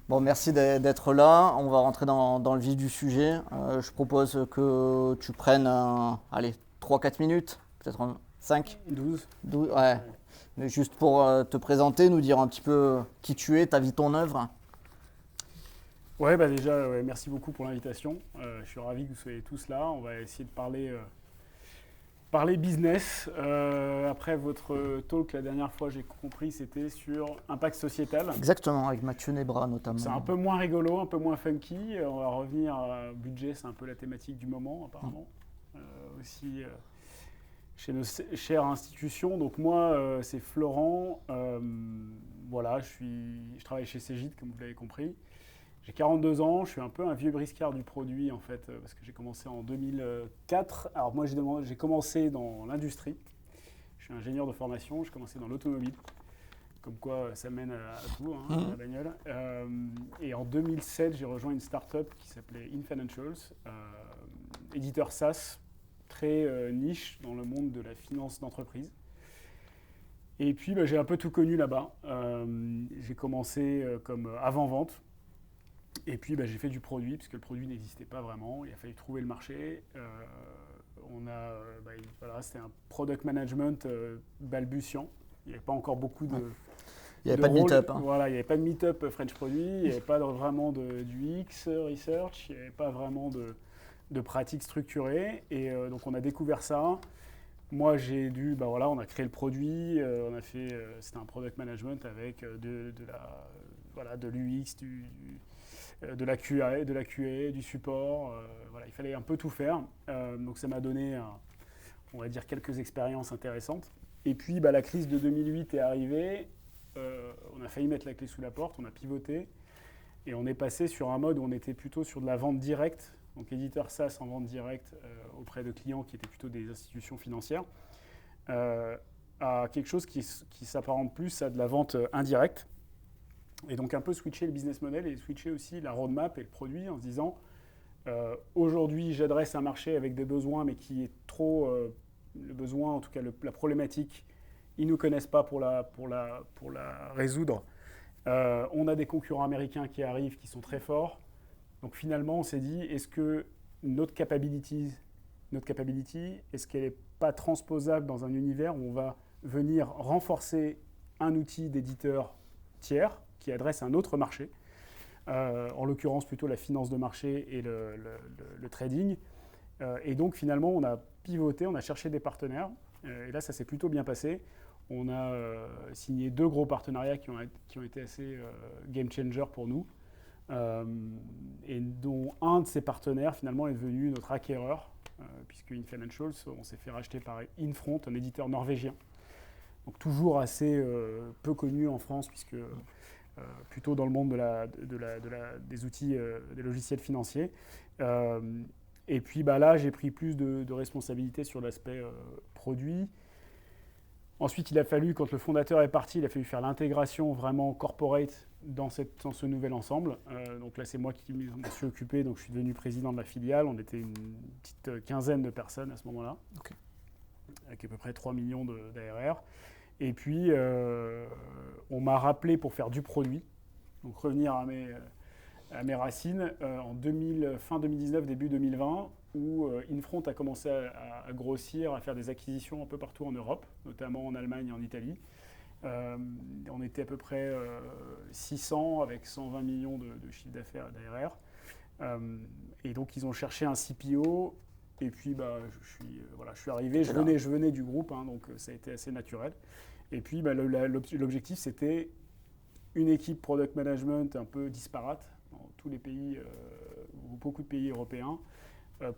Bon, merci d'être là. On va rentrer dans le vif du sujet. Je propose que tu prennes, allez, 3-4 minutes, peut-être 5, 12. 12, ouais. Ouais. Mais juste pour te présenter, nous dire un petit peu qui tu es, ta vie, ton œuvre. Ouais, bah déjà, ouais, merci beaucoup pour l'invitation. Je suis ravi que vous soyez tous là. On va essayer de parler business. Après votre talk, la dernière fois, j'ai compris, c'était sur impact sociétal. Exactement, avec Mathieu Nebra Donc c'est notamment. un peu moins rigolo, un peu moins funky. On va revenir à budget, c'est un peu la thématique du moment, apparemment. Aussi chez nos chères institutions. Donc moi, c'est Florent. Voilà, je travaille chez Cegid, comme vous l'avez compris. J'ai 42 ans, je suis un peu un vieux briscard du produit en fait, parce que j'ai commencé en 2004. Alors moi j'ai commencé dans l'industrie, je suis ingénieur de formation, j'ai commencé dans l'automobile, comme quoi ça mène à tout, hein, la bagnole. Et en 2007, j'ai rejoint une start-up qui s'appelait InFinancials, éditeur SaaS, très niche dans le monde de la finance d'entreprise. Et puis j'ai un peu tout connu là-bas. J'ai commencé comme avant-vente. Et puis j'ai fait du produit, puisque le produit n'existait pas vraiment. Il a fallu trouver le marché. Voilà, c'était un product management balbutiant. Il n'y avait pas encore beaucoup Ouais. Il n'y avait de pas de rôles. meet-up. Hein. Voilà, il n'y avait pas de meet-up French Produit, il n'y avait pas vraiment du X research, il n'y avait pas vraiment de pratiques structurées. Et donc on a découvert ça. Moi, on a créé le produit, c'était un product management avec de l'UX, de la QA, du support. Voilà, il fallait un peu tout faire. Donc ça m'a donné, on va dire, quelques expériences intéressantes. Et puis la crise de 2008 est arrivée. On a failli mettre la clé sous la porte, on a pivoté. Et on est passé sur un mode où on était plutôt sur de la vente directe, donc éditeur SaaS en vente directe auprès de clients qui étaient plutôt des institutions financières, à quelque chose qui s'apparente plus à de la vente indirecte. Et donc un peu switcher le business model et switcher aussi la roadmap et le produit en se disant aujourd'hui j'adresse un marché avec des besoins mais qui est trop le besoin, en tout cas la problématique, ils ne nous connaissent pas pour la résoudre. On a des concurrents américains qui arrivent qui sont très forts. Donc finalement on s'est dit est-ce que notre capability, est-ce qu'elle n'est pas transposable dans un univers où on va venir renforcer un outil d'éditeur tiers qui adresse un autre marché, en l'occurrence plutôt la finance de marché et le trading. Et donc finalement, on a pivoté, on a cherché des partenaires. Et là, ça s'est plutôt bien passé. On a signé 2 gros partenariats qui ont été assez game changer pour nous. Et dont un de ces partenaires finalement est devenu notre acquéreur, puisque InFinancials, on s'est fait racheter par Infront, un éditeur norvégien. Donc toujours assez peu connu en France, puisque plutôt dans le monde des outils, des logiciels financiers. Et puis là, j'ai pris plus de responsabilités sur l'aspect produit. Ensuite, il a fallu, quand le fondateur est parti, il a fallu faire l'intégration vraiment corporate dans ce nouvel ensemble. Donc là, c'est moi qui m'en suis occupé, donc je suis devenu président de la filiale. On était une petite quinzaine de personnes à ce moment-là, Okay. avec à peu près 3 millions d'ARR. Et puis, on m'a rappelé pour faire du produit, donc revenir à mes racines fin 2019, début 2020, où Infront a commencé à grossir, à faire des acquisitions un peu partout en Europe, notamment en Allemagne et en Italie. On était à peu près 600 avec 120 millions de chiffre d'affaires d'ARR. Et donc, ils ont cherché un CPO. Et puis, je suis arrivé, je venais du groupe, hein, donc ça a été assez naturel. Et puis, l'objectif, c'était une équipe product management un peu disparate dans tous les pays, ou beaucoup de pays européens.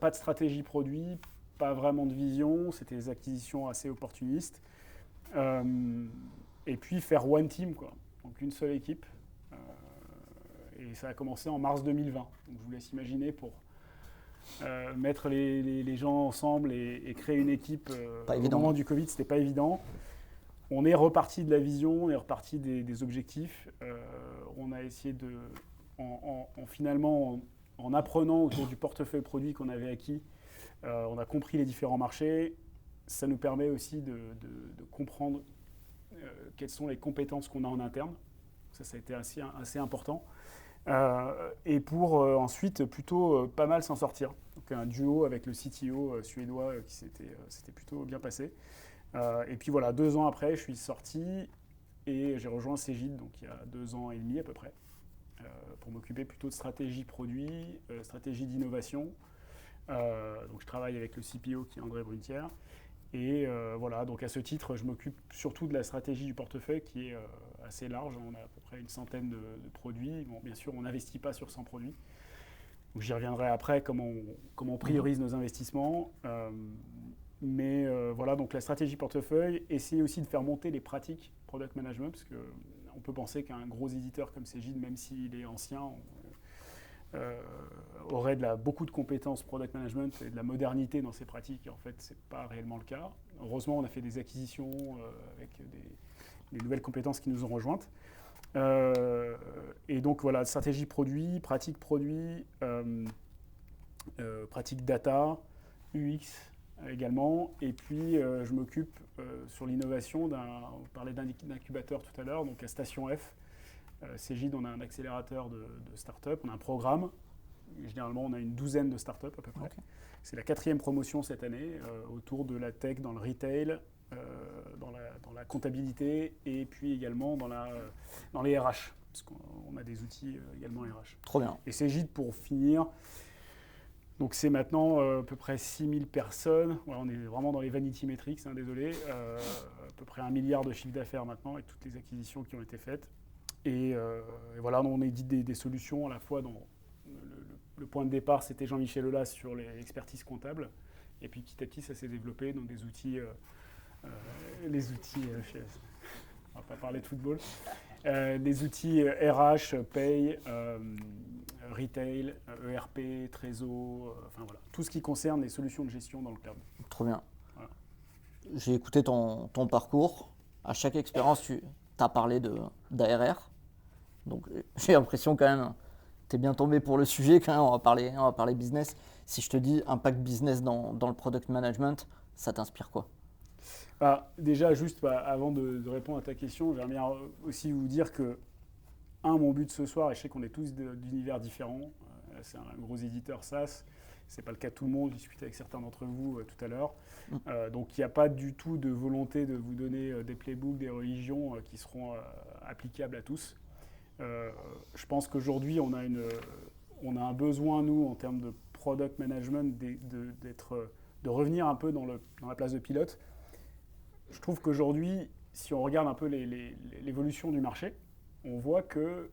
Pas de stratégie produit, pas vraiment de vision, c'était des acquisitions assez opportunistes. Et puis, faire one team, quoi. Donc, une seule équipe. Et ça a commencé en mars 2020. Donc, je vous laisse imaginer pour mettre les gens ensemble et créer une équipe au moment du Covid, c'était pas évident. On est reparti de la vision, on est reparti des objectifs. On a essayé finalement, en apprenant autour du portefeuille produit qu'on avait acquis, on a compris les différents marchés. Ça nous permet aussi de comprendre quelles sont les compétences qu'on a en interne. Ça a été assez important. et pour ensuite plutôt pas mal s'en sortir. Donc un duo avec le CTO suédois qui s'était plutôt bien passé. Et puis voilà, 2 ans après, je suis sorti et j'ai rejoint Cegid, donc il y a 2 ans et demi à peu près, pour m'occuper plutôt de stratégie produit, stratégie d'innovation. Donc je travaille avec le CPO qui est André Brunetière. Et voilà, donc à ce titre, je m'occupe surtout de la stratégie du portefeuille qui est assez large. On a à peu près une centaine de produits. Bon, bien sûr, on n'investit pas sur 100 produits. Donc j'y reviendrai après, comment on priorise nos investissements. Mais voilà, donc la stratégie portefeuille, essayer aussi de faire monter les pratiques product management, parce qu'on peut penser qu'un gros éditeur comme Cegid, même s'il est ancien, aurait beaucoup de compétences product management et de la modernité dans ses pratiques. Et en fait, ce n'est pas réellement le cas. Heureusement, on a fait des acquisitions avec des nouvelles compétences qui nous ont rejointes. Et donc voilà, stratégie produit, pratique produit, pratique data, UX également. Et puis, je m'occupe sur l'innovation on parlait d'incubateur tout à l'heure, donc à Station F. Cegid, on a un accélérateur de start-up, on a un programme. Généralement, on a une douzaine de start-up à peu près. Okay. C'est la 4e promotion cette année autour de la tech dans le retail, dans la comptabilité et puis également dans les RH, parce qu'on a des outils également RH. Trop bien. Et Cegid, pour finir, donc c'est maintenant à peu près 6000 personnes. Ouais, on est vraiment dans les vanity metrics, désolé. À peu près 1 milliard de chiffre d'affaires maintenant avec toutes les acquisitions qui ont été faites. Et voilà, on édite des solutions à la fois dans le point de départ, c'était Jean-Michel Aulas sur l'expertise comptable. Et puis petit à petit, ça s'est développé dans des outils, on va pas parler de football, des outils RH, Pay, Retail, ERP, Trésor, enfin voilà, tout ce qui concerne les solutions de gestion dans le cloud. Trop bien. Voilà. J'ai écouté ton parcours. À chaque expérience, tu as parlé d'ARR. Donc j'ai l'impression quand même, tu es bien tombé pour le sujet quand même, on va parler business. Si je te dis impact business dans le product management, ça t'inspire quoi? Déjà, juste avant de répondre à ta question, j'aimerais bien aussi vous dire que, mon but ce soir, et je sais qu'on est tous d'univers différents, c'est un gros éditeur SaaS, ce n'est pas le cas de tout le monde, j'ai discuté avec certains d'entre vous tout à l'heure. Donc il n'y a pas du tout de volonté de vous donner des playbooks, des religions qui seront applicables à tous. Je pense qu'aujourd'hui, on a un besoin, nous, en termes de product management, de revenir un peu dans la place de pilote. Je trouve qu'aujourd'hui, si on regarde un peu l'évolution du marché, on voit que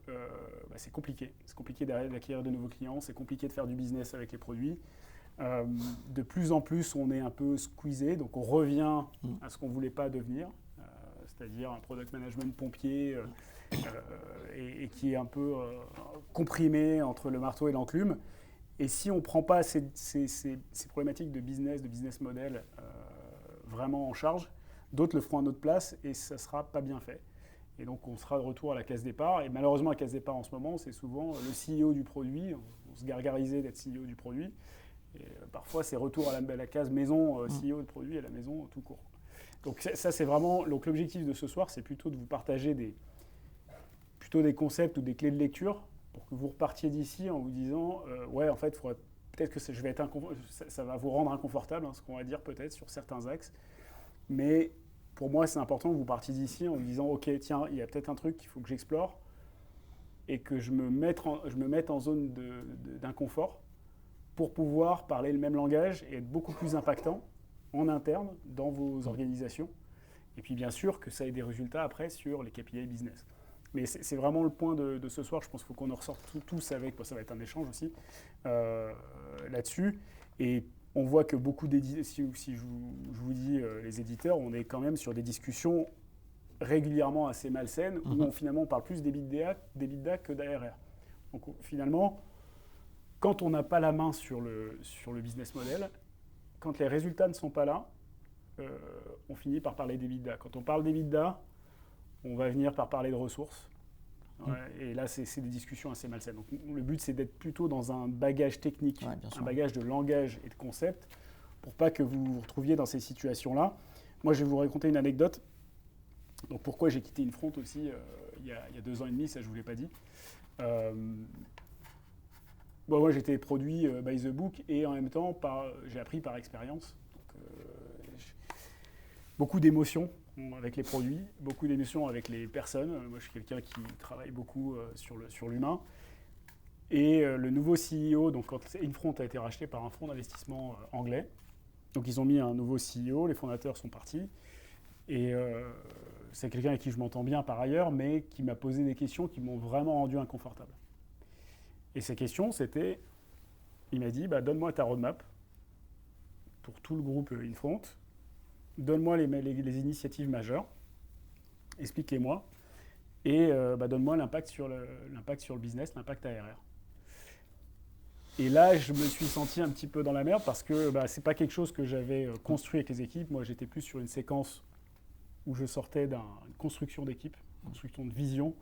c'est compliqué. C'est compliqué d'acquérir de nouveaux clients, c'est compliqué de faire du business avec les produits. De plus en plus, on est un peu squeezé, donc on revient à ce qu'on ne voulait pas devenir, c'est-à-dire un product management pompier et qui est un peu comprimé entre le marteau et l'enclume. Et si on ne prend pas ces problématiques de business model vraiment en charge, d'autres le feront à notre place et ça ne sera pas bien fait. Et donc on sera de retour à la case départ. Et malheureusement, la case départ en ce moment, c'est souvent le CEO du produit. On se gargarisait d'être CEO du produit. Et parfois, c'est retour à la case maison, CEO de produit à la maison tout court. Donc ça, c'est vraiment... Donc l'objectif de ce soir, c'est plutôt de vous partager des concepts ou des clés de lecture pour que vous repartiez d'ici en vous disant ouais, en fait, peut-être que ça va vous rendre inconfortable, ce qu'on va dire peut-être sur certains axes. Mais pour moi, c'est important que vous partiez d'ici en vous disant ok, tiens, il y a peut-être un truc qu'il faut que j'explore et que je me mette en zone d'inconfort pour pouvoir parler le même langage et être beaucoup plus impactant en interne dans vos organisations. Et puis bien sûr que ça ait des résultats après sur les KPI business. Mais c'est vraiment le point de ce soir. Je pense qu'il faut qu'on en ressorte tous avec. Ça va être un échange aussi là-dessus. Et on voit que beaucoup d'éditeurs, si je vous dis les éditeurs, on est quand même sur des discussions régulièrement assez malsaines où finalement on parle plus d'EBITDA que d'ARR. Donc finalement, quand on n'a pas la main sur le business model, quand les résultats ne sont pas là, on finit par parler d'EBITDA. Quand on parle d'EBITDA, on va venir par parler de ressources. Ouais, et là, c'est des discussions assez malsaines. Donc, le but, c'est d'être plutôt dans un bagage technique, un bagage de langage et de concept, pour pas que vous vous retrouviez dans ces situations-là. Moi, je vais vous raconter une anecdote. Donc, pourquoi j'ai quitté Infront aussi il y a 2 ans et demi, ça je ne vous l'ai pas dit. Moi, j'étais produit by the book et en même temps, j'ai appris par expérience. Beaucoup d'émotions avec les produits, beaucoup d'émotions avec les personnes. Moi, je suis quelqu'un qui travaille beaucoup sur l'humain. Et le nouveau CEO, donc quand Infront a été racheté par un fonds d'investissement anglais, donc ils ont mis un nouveau CEO, les fondateurs sont partis. Et c'est quelqu'un avec qui je m'entends bien par ailleurs, mais qui m'a posé des questions qui m'ont vraiment rendu inconfortable. Et ces questions, c'était, il m'a dit, donne-moi ta roadmap pour tout le groupe Infront, donne-moi les initiatives majeures, explique-les-moi, et donne-moi l'impact sur le business, l'impact ARR. Et là, je me suis senti un petit peu dans la merde parce que c'est pas quelque chose que j'avais construit avec les équipes. Moi, j'étais plus sur une séquence où je sortais d'une construction d'équipe, construction de vision,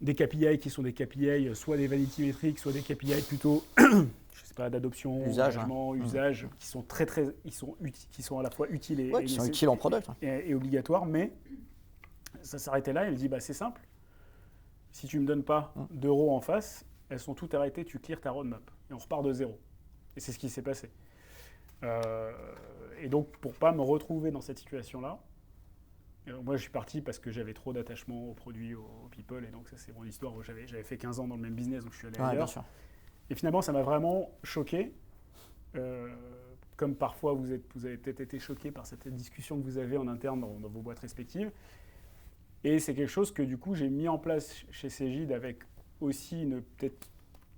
des KPI qui sont des KPI, soit des vanity metrics, soit des KPI plutôt, je sais pas, d'adoption, engagement, usage, qui sont qui sont à la fois utiles et qui sont utiles en product et obligatoires. Mais ça s'arrêtait là. Il me dit, c'est simple. Si tu me donnes pas d'euros en face, elles sont toutes arrêtées. Tu clears ta roadmap et on repart de zéro. Et c'est ce qui s'est passé. Et donc, pour pas me retrouver dans cette situation-là, moi, je suis parti parce que j'avais trop d'attachement aux produits, aux people, et donc ça, c'est mon histoire où j'avais fait 15 ans dans le même business, donc je suis allé ailleurs. Bien sûr. Et finalement, ça m'a vraiment choqué, comme parfois vous avez peut-être été choqué par cette discussion que vous avez en interne dans vos boîtes respectives. Et c'est quelque chose que du coup, j'ai mis en place chez Cegid avec aussi une peut-être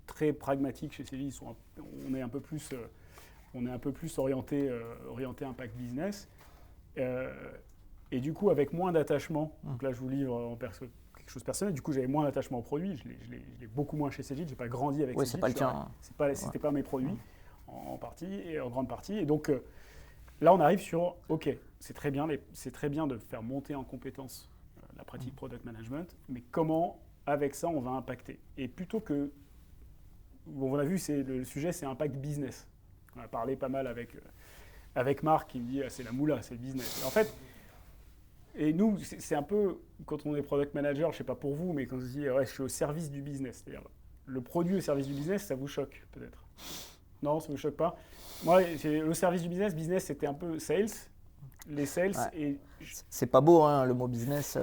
très pragmatique chez Cegid. On est un peu plus orienté impact business. Et du coup, avec moins d'attachement, donc là je vous livre quelque chose de personnel, du coup j'avais moins d'attachement aux produits, je l'ai beaucoup moins chez Cegid, je n'ai pas grandi avec Cegid. C'est pas le tien. C'était pas mes produits en partie et en grande partie. Et donc là on arrive sur, ok, c'est très bien de faire monter en compétence la pratique product management, mais comment avec ça on va impacter. Et plutôt que, on l'a vu, le sujet c'est impact business. On a parlé pas mal avec Marc qui me dit c'est la moula, c'est le business. Et en fait, et nous, c'est un peu, quand on est product manager, je ne sais pas pour vous, mais quand on se dit je suis au service du business, c'est-à-dire le produit au service du business, ça vous choque peut-être? Non, ça ne vous choque pas? Moi, le service du business, c'était un peu sales, les sales. Et c'est pas beau, le mot business.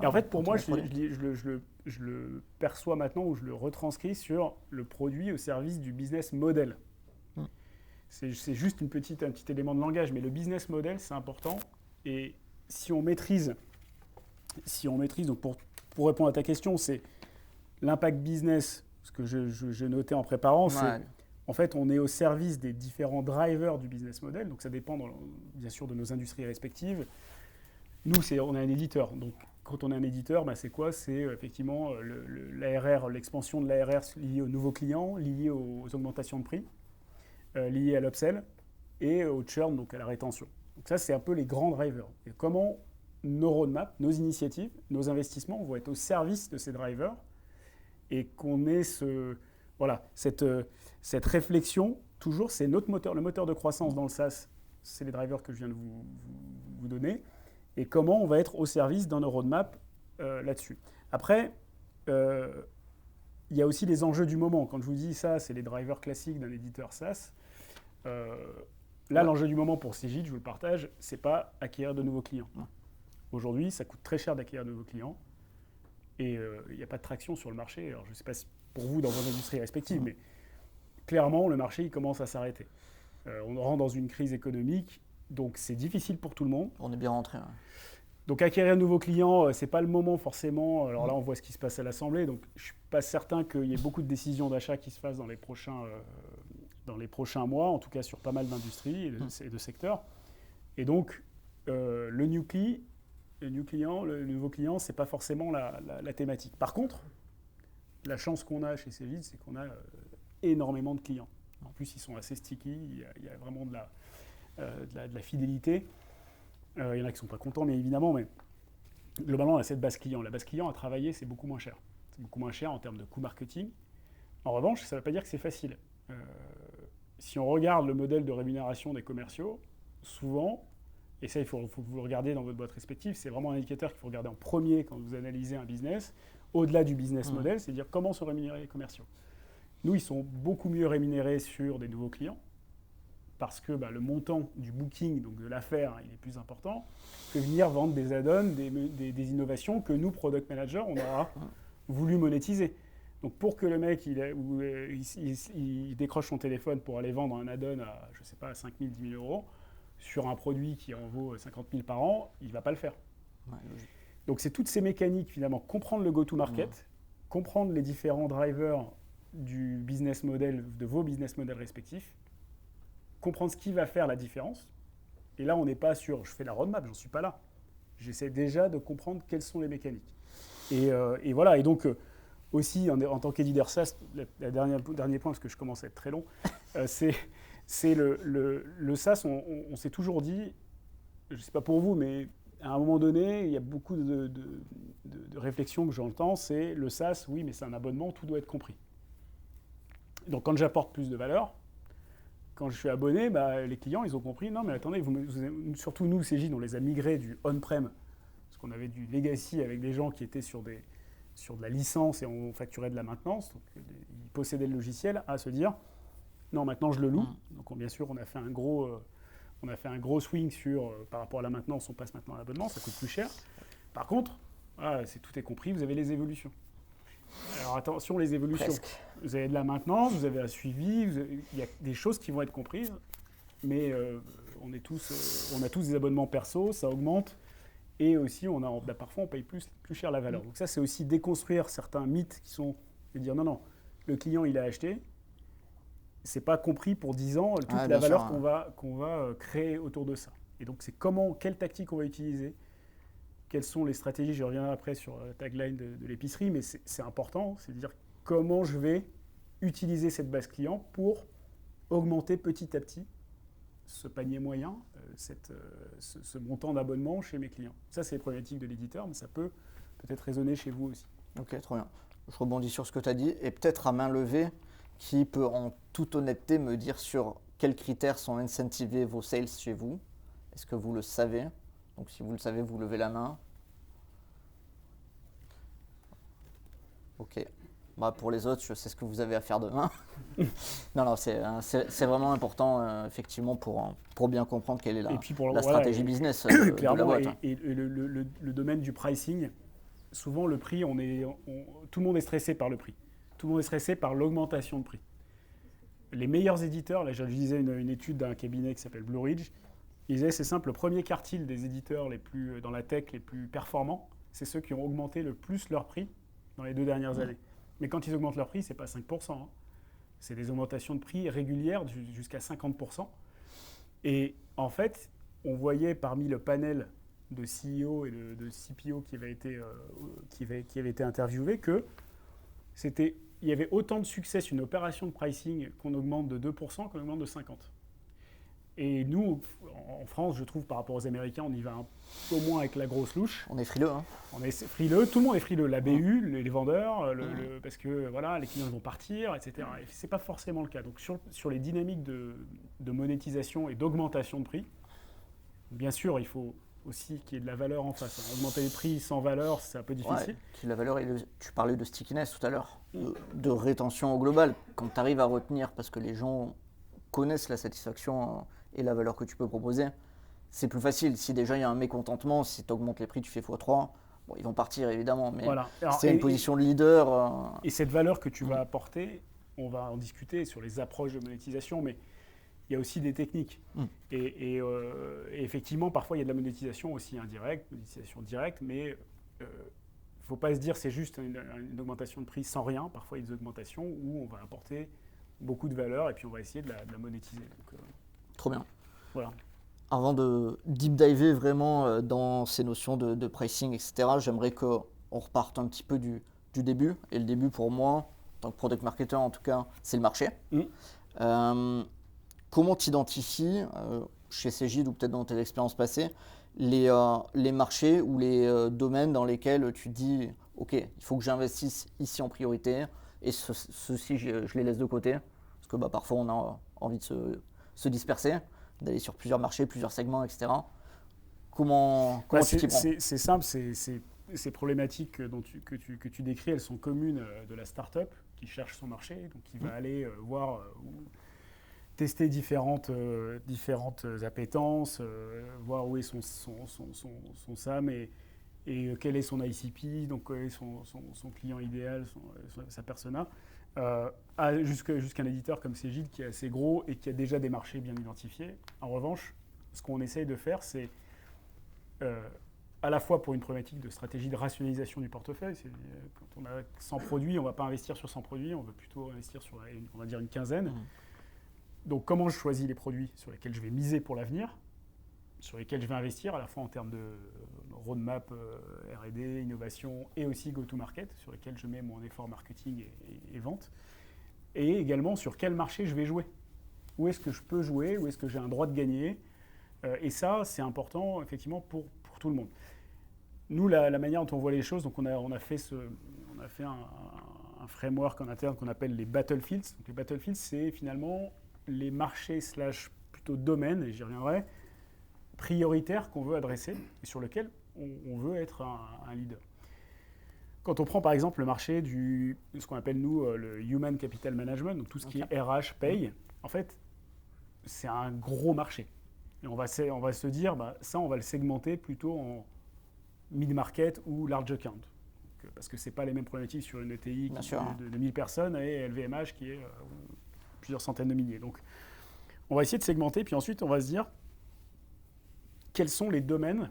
Et en fait, pour moi, je le perçois maintenant ou je le retranscris sur le produit au service du business model. C'est juste un petit élément de langage, mais le business model, c'est important. Et si on maîtrise, donc pour répondre à ta question, c'est l'impact business, ce que je notais en préparant, c'est en fait on est au service des différents drivers du business model, donc ça dépend bien sûr de nos industries respectives. Nous, on est un éditeur, donc quand on est un éditeur, c'est quoi? C'est effectivement l'ARR, l'expansion de l'ARR liée aux nouveaux clients, liée aux augmentations de prix, liée à l'upsell et au churn, donc à la rétention. Donc ça, c'est un peu les grands drivers. Et comment nos roadmaps, nos initiatives, nos investissements vont être au service de ces drivers et qu'on ait cette réflexion, toujours, c'est notre moteur, le moteur de croissance dans le SaaS, c'est les drivers que je viens de vous donner, et comment on va être au service dans nos roadmaps là-dessus. Après, il y a aussi les enjeux du moment. Quand je vous dis ça, c'est les drivers classiques d'un éditeur SaaS. Là, l'enjeu du moment pour Cegid, je vous le partage, c'est pas acquérir de nouveaux clients. Aujourd'hui, ça coûte très cher d'acquérir de nouveaux clients et il n'y a pas de traction sur le marché. Alors, je ne sais pas si pour vous dans vos industries respectives, mais clairement, le marché il commence à s'arrêter. On rentre dans une crise économique, donc c'est difficile pour tout le monde. On est bien rentré. Donc acquérir de nouveaux clients, c'est pas le moment forcément. Alors là, on voit ce qui se passe à l'Assemblée, donc je suis pas certain qu'il y ait beaucoup de décisions d'achat qui se fassent dans les prochains mois, en tout cas sur pas mal d'industries et de secteurs. Et donc, le nouveau client, c'est pas forcément la thématique. Par contre, la chance qu'on a chez Cegid, c'est qu'on a énormément de clients. En plus, ils sont assez sticky, il y a vraiment de la fidélité. Il y en a qui ne sont pas contents, bien évidemment, mais globalement, on a cette base client. La base client à travailler, c'est beaucoup moins cher. C'est beaucoup moins cher en termes de coût marketing. En revanche, ça ne veut pas dire que c'est facile. Si on regarde le modèle de rémunération des commerciaux, souvent, et ça, il faut vous le regarder dans votre boîte respective, c'est vraiment un indicateur qu'il faut regarder en premier quand vous analysez un business, au-delà du business model, c'est dire comment sont rémunérés les commerciaux. Nous, ils sont beaucoup mieux rémunérés sur des nouveaux clients parce que le montant du booking, donc de l'affaire, il est plus important que venir vendre des add-ons, des innovations que nous, product managers, on aura voulu monétiser. Donc pour que le mec il décroche son téléphone pour aller vendre un add-on à, je sais pas, 5 000, 10 000 euros sur un produit qui en vaut 50 000 par an, il ne va pas le faire. Ouais, logique. Donc c'est toutes ces mécaniques, finalement, comprendre le go-to-market, comprendre les différents drivers du business model, de vos business models respectifs, comprendre ce qui va faire la différence. Et là, on n'est pas sur, je fais la roadmap, j'en suis pas là. J'essaie déjà de comprendre quelles sont les mécaniques. Et voilà, et donc aussi, en tant qu'éditeur SaaS, le dernier point, parce que je commence à être très long, c'est le SaaS, on s'est toujours dit, je ne sais pas pour vous, mais à un moment donné, il y a beaucoup de réflexions que j'entends, c'est le SaaS, oui, mais c'est un abonnement, tout doit être compris. Donc quand j'apporte plus de valeur, quand je suis abonné, les clients, ils ont compris, non mais attendez, surtout nous, CJ, on les a migrés du on-prem, parce qu'on avait du legacy avec des gens qui étaient sur de la licence et on facturait de la maintenance, donc ils possédaient le logiciel, à se dire, non, maintenant je le loue. Donc bien sûr, on a fait un gros swing par rapport à la maintenance, on passe maintenant à l'abonnement, ça coûte plus cher. Par contre, tout est compris, vous avez les évolutions. Alors attention, les évolutions. Presque. Vous avez de la maintenance, vous avez un suivi, il y a des choses qui vont être comprises, mais on a tous des abonnements perso, ça augmente, et aussi parfois on paye plus cher la valeur. Donc ça, c'est aussi déconstruire certains mythes qui sont de dire non, le client il a acheté, c'est pas compris pour 10 ans toute la valeur qu'on va créer autour de ça. Et donc c'est quelle tactique on va utiliser, quelles sont les stratégies, je reviendrai après sur la tagline de l'épicerie, mais c'est important, c'est de dire comment je vais utiliser cette base client pour augmenter petit à petit ce panier moyen, ce montant d'abonnement chez mes clients. Ça, c'est les problématiques de l'éditeur, mais ça peut peut-être résonner chez vous aussi. Ok, trop bien. Je rebondis sur ce que tu as dit, et peut-être à main levée, qui peut en toute honnêteté me dire sur quels critères sont incentivés vos sales chez vous. Est-ce que vous le savez? Donc si vous le savez, vous levez la main. Ok. Pour les autres, je sais ce que vous avez à faire demain. Non, c'est vraiment important, effectivement, pour bien comprendre quelle est la stratégie business de la boîte. Et le domaine du pricing, souvent le prix, tout le monde est stressé par le prix. Tout le monde est stressé par l'augmentation de prix. Les meilleurs éditeurs, là je lisais une étude d'un cabinet qui s'appelle Blue Ridge, ils disaient c'est simple, le premier quartile des éditeurs dans la tech les plus performants, c'est ceux qui ont augmenté le plus leur prix dans les 2 dernières années. Mais quand ils augmentent leur prix, ce n'est pas 5%. C'est des augmentations de prix régulières jusqu'à 50%. Et en fait, on voyait parmi le panel de CEO et de CPO qui avait été interviewé il y avait autant de succès sur une opération de pricing qu'on augmente de 2% qu'on augmente de 50%. Et nous, en France, je trouve, par rapport aux Américains, on y va un peu moins avec la grosse louche. On est frileux. On est frileux, tout le monde est frileux. La BU, les vendeurs, parce que les clients vont partir, etc. Et ce n'est pas forcément le cas. Donc sur les dynamiques de monétisation et d'augmentation de prix, bien sûr, il faut aussi qu'il y ait de la valeur en face. Augmenter les prix sans valeur, c'est un peu difficile. Ouais, la valeur, tu parlais de stickiness tout à l'heure, de rétention au global. Quand tu arrives à retenir, parce que les gens connaissent la satisfaction et la valeur que tu peux proposer, c'est plus facile. Si déjà il y a un mécontentement, si tu augmentes les prix, tu fais x3, ils vont partir évidemment, mais c'est une position de leader. Et cette valeur que tu vas apporter, on va en discuter sur les approches de monétisation, mais il y a aussi des techniques. Et effectivement, parfois il y a de la monétisation aussi indirecte, monétisation directe, mais il ne faut pas se dire c'est juste une augmentation de prix sans rien. Parfois il y a des augmentations où on va apporter beaucoup de valeur et puis on va essayer de la monétiser. Donc, trop bien. Voilà. Avant de deep diver vraiment dans ces notions de pricing, etc., j'aimerais qu'on reparte un petit peu du début. Et le début pour moi, en tant que product marketer en tout cas, c'est le marché. Comment tu identifies, chez Cegid ou peut-être dans tes expériences passées, les marchés ou les domaines dans lesquels tu te dis « Ok, il faut que j'investisse ici en priorité et ceux-ci, je les laisse de côté ». Parce que parfois, on a envie de se disperser, d'aller sur plusieurs marchés, plusieurs segments, etc. Comment tu t'y prends ? C'est simple, ces problématiques que tu décris, elles sont communes de la start-up qui cherche son marché, donc qui va aller voir, tester différentes appétences, voir où est son SAM et quel est son ICP, donc quel est son client idéal, sa persona, jusqu'à un éditeur comme Cegid qui est assez gros et qui a déjà des marchés bien identifiés. En revanche, ce qu'on essaye de faire, c'est à la fois pour une problématique de stratégie de rationalisation du portefeuille. Quand on a 100 produits, on ne va pas investir sur 100 produits, on veut plutôt investir sur, on va dire, une quinzaine. Donc comment je choisis les produits sur lesquels je vais miser pour l'avenir, sur lesquels je vais investir, à la fois en termes de roadmap, R&D, innovation, et aussi go-to-market, sur lesquels je mets mon effort marketing et vente, et également sur quel marché je vais jouer. Où est-ce que je peux jouer, où est-ce que j'ai un droit de gagner. Et ça, c'est important, effectivement, pour tout le monde. Nous, la manière dont on voit les choses, donc on a fait un framework en interne qu'on appelle les battlefields. Donc les battlefields, c'est finalement les marchés / plutôt domaines, et j'y reviendrai, prioritaires qu'on veut adresser et sur lesquels on veut être un leader. Quand on prend par exemple le marché de ce qu'on appelle nous le Human Capital Management, donc tout ce qui est RH, paye, en fait, c'est un gros marché. Et on va se dire, ça, on va le segmenter plutôt en mid-market ou large account. Parce que ce n'est pas les mêmes problématiques sur une ETI de 1000 personnes et LVMH qui est plusieurs centaines de milliers. Donc, on va essayer de segmenter, puis ensuite, on va se dire quels sont les domaines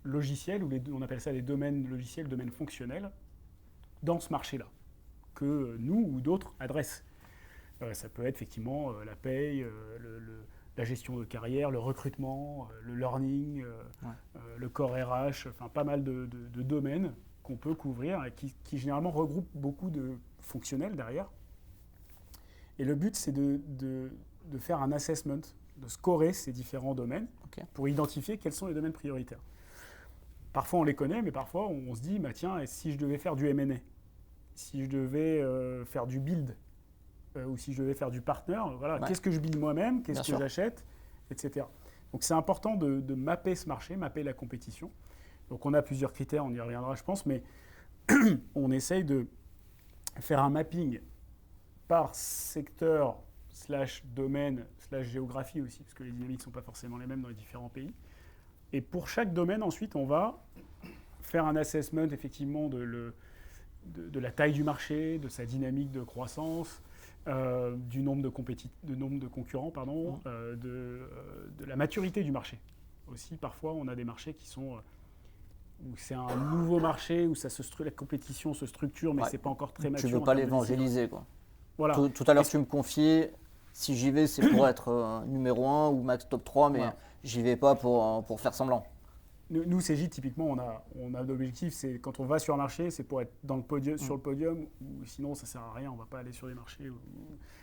logiciels, ou on appelle ça les domaines logiciels, domaines fonctionnels, dans ce marché-là, que nous ou d'autres adressent. Ça peut être effectivement la paye, la gestion de carrière, le recrutement, le learning, le core RH, enfin pas mal de domaines qu'on peut couvrir et qui généralement regroupent beaucoup de fonctionnels derrière. Et le but, c'est de faire un assessment, de scorer ces différents domaines pour identifier quels sont les domaines prioritaires. Parfois, on les connaît, mais parfois, on se dit, tiens, et si je devais faire du M&A, si je devais faire du build, ou si je devais faire du partner, voilà, qu'est-ce que je build moi-même, qu'est-ce que j'achète, etc. Donc, c'est important de mapper ce marché, mapper la compétition. Donc, on a plusieurs critères, on y reviendra, je pense, mais on essaye de faire un mapping par secteur / domaine / géographie aussi, parce que les dynamiques ne sont pas forcément les mêmes dans les différents pays. Et pour chaque domaine, ensuite, on va faire un assessment effectivement de la taille du marché, de sa dynamique de croissance, du nombre de concurrents, de la maturité du marché. Aussi, parfois, on a des marchés qui sont où c'est un nouveau marché, où la compétition se structure, mais c'est pas encore très mature. Tu ne veux pas l'évangéliser, quoi. Voilà. Tout à l'heure, tu me confiais, si j'y vais, c'est pour être numéro 1 ou max top 3, mais j'y vais pas pour faire semblant. Nous, Cegid, typiquement, on a l'objectif, c'est quand on va sur un marché, c'est pour être sur le podium, ou sinon ça ne sert à rien, on ne va pas aller sur les marchés.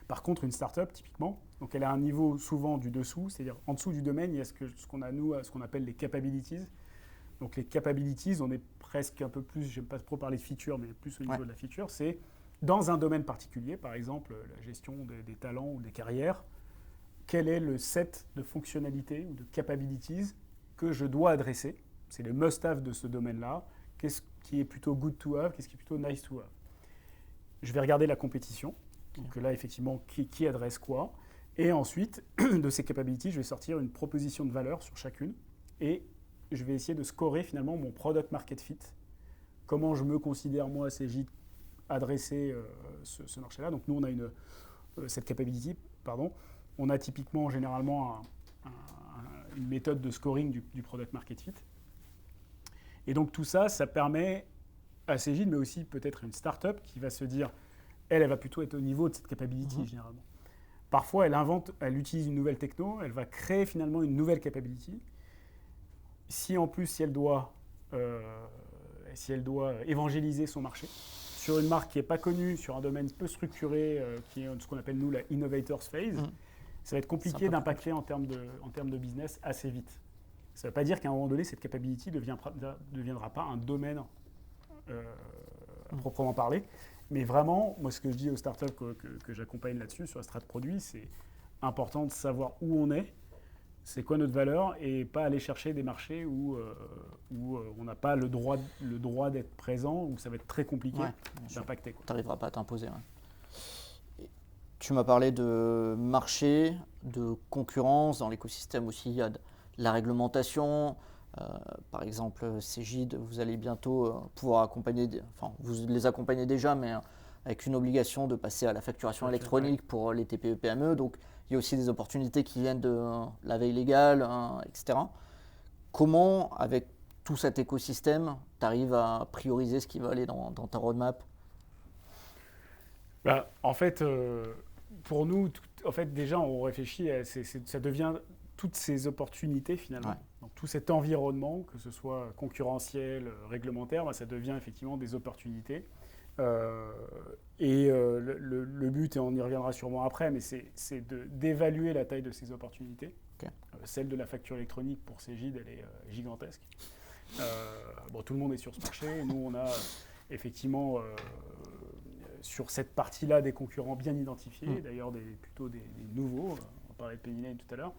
Par contre, une start-up, typiquement, donc elle a un niveau souvent du dessous, c'est-à-dire en dessous du domaine, il y a ce qu'on appelle les capabilities. Donc les capabilities, on est presque un peu plus, je n'aime pas trop parler de feature, mais plus au niveau de la feature, c'est dans un domaine particulier, par exemple la gestion des talents ou des carrières, quel est le set de fonctionnalités ou de capabilities que je dois adresser. C'est le must-have de ce domaine-là. Qu'est-ce qui est plutôt good to have, qu'est-ce qui est plutôt nice to have. Je vais regarder la compétition. Donc là, effectivement, qui adresse quoi. Et ensuite, de ces capabilities, je vais sortir une proposition de valeur sur chacune. Et je vais essayer de scorer finalement mon product market fit. Comment je me considère, moi, Cegid, adresser ce marché-là. Donc nous, on a cette capability, on a typiquement, généralement, une méthode de scoring du product market fit. Et donc tout ça, ça permet à Cegid, mais aussi peut-être une start-up qui va se dire, elle va plutôt être au niveau de cette capability généralement. Parfois, elle utilise une nouvelle techno, elle va créer finalement une nouvelle capability. Si en plus, si elle doit évangéliser son marché sur une marque qui n'est pas connue, sur un domaine peu structuré, qui est ce qu'on appelle nous la innovators phase, ça va être compliqué d'impacter en termes de business assez vite. Ça ne veut pas dire qu'à un moment donné, cette capability ne deviendra pas un domaine à proprement parler. Mais vraiment, moi, ce que je dis aux startups que j'accompagne là-dessus, sur la strat produit, c'est important de savoir où on est, c'est quoi notre valeur et pas aller chercher des marchés où on n'a pas le droit d'être présent, où ça va être très compliqué d'impacter. Tu n'arriveras pas à t'imposer. Tu m'as parlé de marché, de concurrence, dans l'écosystème aussi, il y a de la réglementation. Par exemple, Cegid, vous allez bientôt pouvoir accompagner, vous les accompagnez déjà, mais avec une obligation de passer à la facturation électronique pour les TPE-PME. Donc, il y a aussi des opportunités qui viennent de la veille légale, etc. Comment, avec tout cet écosystème, tu arrives à prioriser ce qui va aller dans ta roadmap? En fait, pour nous, déjà, on réfléchit, ça devient toutes ces opportunités finalement. Ouais. Donc, tout cet environnement, que ce soit concurrentiel, réglementaire, ça devient effectivement des opportunités. Le but, et on y reviendra sûrement après, mais c'est d'évaluer la taille de ces opportunités. Okay. Celle de la facture électronique pour Cegid, elle est gigantesque. Tout le monde est sur ce marché. Nous, on a effectivement sur cette partie-là des concurrents bien identifiés, d'ailleurs plutôt des nouveaux. On parlait de Penny tout à l'heure.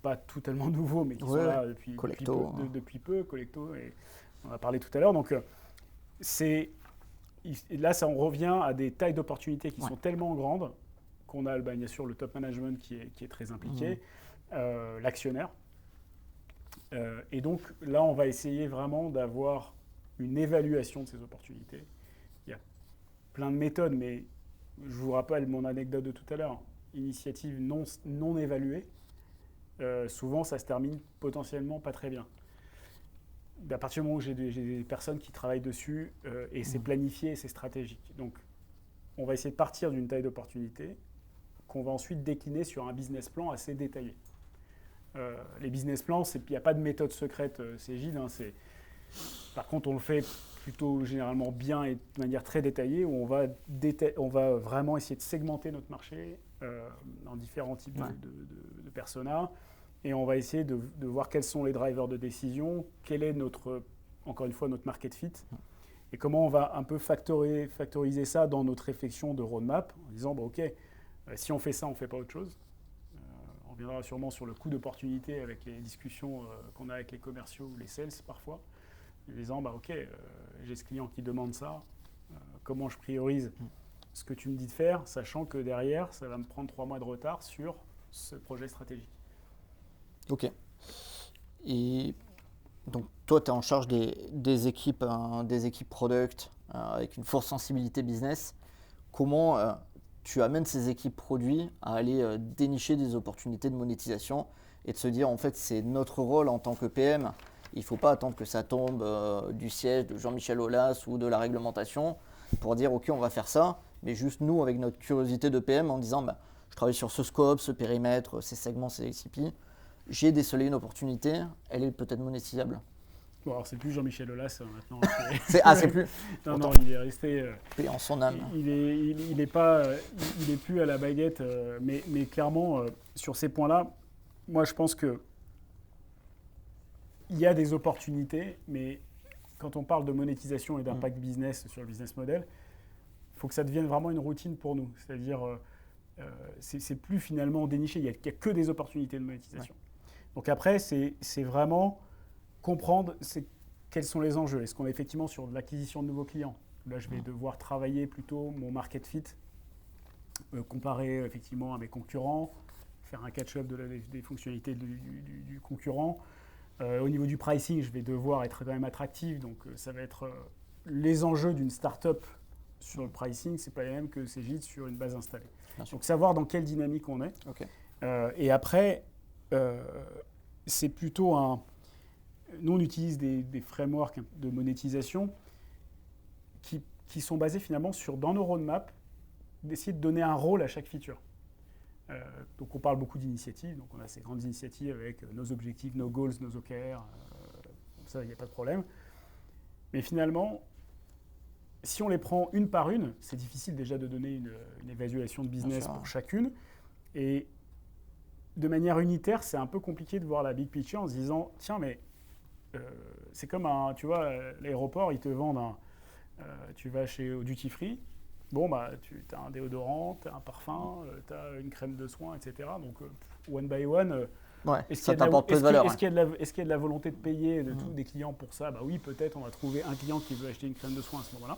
Pas totalement nouveaux, mais qui sont là depuis peu. Collecto, et on en a parlé tout à l'heure. Donc, là, on revient à des tailles d'opportunités qui sont tellement grandes qu'on a bien sûr le top management qui est très impliqué, l'actionnaire. Et donc, là, on va essayer vraiment d'avoir une évaluation de ces opportunités. Il y a plein de méthodes, mais je vous rappelle mon anecdote de tout à l'heure. Initiative non évaluée, souvent, ça se termine potentiellement pas très bien. À partir du moment où j'ai des personnes qui travaillent dessus et c'est planifié et c'est stratégique. Donc, on va essayer de partir d'une taille d'opportunité qu'on va ensuite décliner sur un business plan assez détaillé. Les business plans, il n'y a pas de méthode secrète Cegid. Par contre, on le fait plutôt généralement bien et de manière très détaillée, où on va vraiment essayer de segmenter notre marché en différents types de personas. Et on va essayer de voir quels sont les drivers de décision, quel est encore une fois, notre market fit, et comment on va un peu factoriser ça dans notre réflexion de roadmap, en disant, OK, si on fait ça, on ne fait pas autre chose. On reviendra sûrement sur le coût d'opportunité avec les discussions qu'on a avec les commerciaux ou les sales parfois, en disant, OK, j'ai ce client qui demande ça, comment je priorise ce que tu me dis de faire, sachant que derrière, ça va me prendre 3 mois de retard sur ce projet stratégique. Ok. Et donc, toi, tu es en charge des équipes product avec une forte sensibilité business. Comment tu amènes ces équipes produits à aller dénicher des opportunités de monétisation et de se dire, en fait, c'est notre rôle en tant que PM. Il ne faut pas attendre que ça tombe du siège de Jean-Michel Aulas ou de la réglementation pour dire, OK, on va faire ça. Mais juste nous, avec notre curiosité de PM, en disant, je travaille sur ce scope, ce périmètre, ces segments, ces ICP. J'ai décelé une opportunité, elle est peut-être monétisable. Bon, alors c'est plus Jean-Michel Aulas maintenant. C'est plus. Non, il est resté. Et en son âme. Il est plus à la baguette, mais clairement sur ces points-là, moi je pense que il y a des opportunités, mais quand on parle de monétisation et d'impact business sur le business model, il faut que ça devienne vraiment une routine pour nous. C'est-à-dire, c'est plus finalement déniché. Il n'y a que des opportunités de monétisation. Ouais. Donc après, c'est vraiment comprendre quels sont les enjeux. Est-ce qu'on est effectivement sur de l'acquisition de nouveaux clients? Là, je vais devoir travailler plutôt mon market fit, comparer effectivement à mes concurrents, faire un catch-up des fonctionnalités du concurrent. Au niveau du pricing, je vais devoir être quand même attractif. Donc ça va être les enjeux d'une start-up sur le pricing, ce n'est pas les mêmes que Cegid sur une base installée. Donc savoir dans quelle dynamique on est. Okay. Et après, c'est plutôt nous, on utilise des frameworks de monétisation qui sont basés finalement dans nos roadmaps, d'essayer de donner un rôle à chaque feature. Donc on parle beaucoup d'initiatives, donc on a ces grandes initiatives avec nos objectifs, nos goals, nos OKR, ça, il n'y a pas de problème. Mais finalement, si on les prend une par une, c'est difficile déjà de donner une évaluation de business pour chacune. Et de manière unitaire, c'est un peu compliqué de voir la big picture en se disant, tiens, mais c'est comme tu vois, l'aéroport, ils te vendent tu vas au duty free, bon, tu as un déodorant, tu as un parfum, tu as une crème de soin, etc. Donc, one by one. Ça t'apporte peu de valeur. Est-ce qu'il y a de la volonté de payer de tous des clients pour ça? Oui, peut-être, on va trouver un client qui veut acheter une crème de soin à ce moment-là.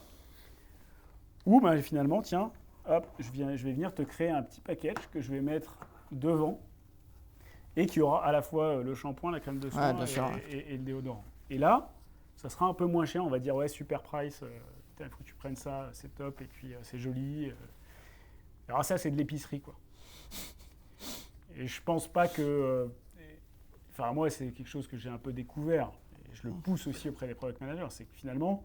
Ou finalement, tiens, hop, je vais venir te créer un petit package que je vais mettre devant et qui aura à la fois le shampoing, la crème de soin et le déodorant. Et là, ça sera un peu moins cher, on va dire, super price, il faut que tu prennes ça, c'est top, et puis c'est joli. Alors ça, c'est de l'épicerie, quoi. Et je pense pas que... moi, c'est quelque chose que j'ai un peu découvert, et je le pousse aussi auprès des product managers, c'est que finalement,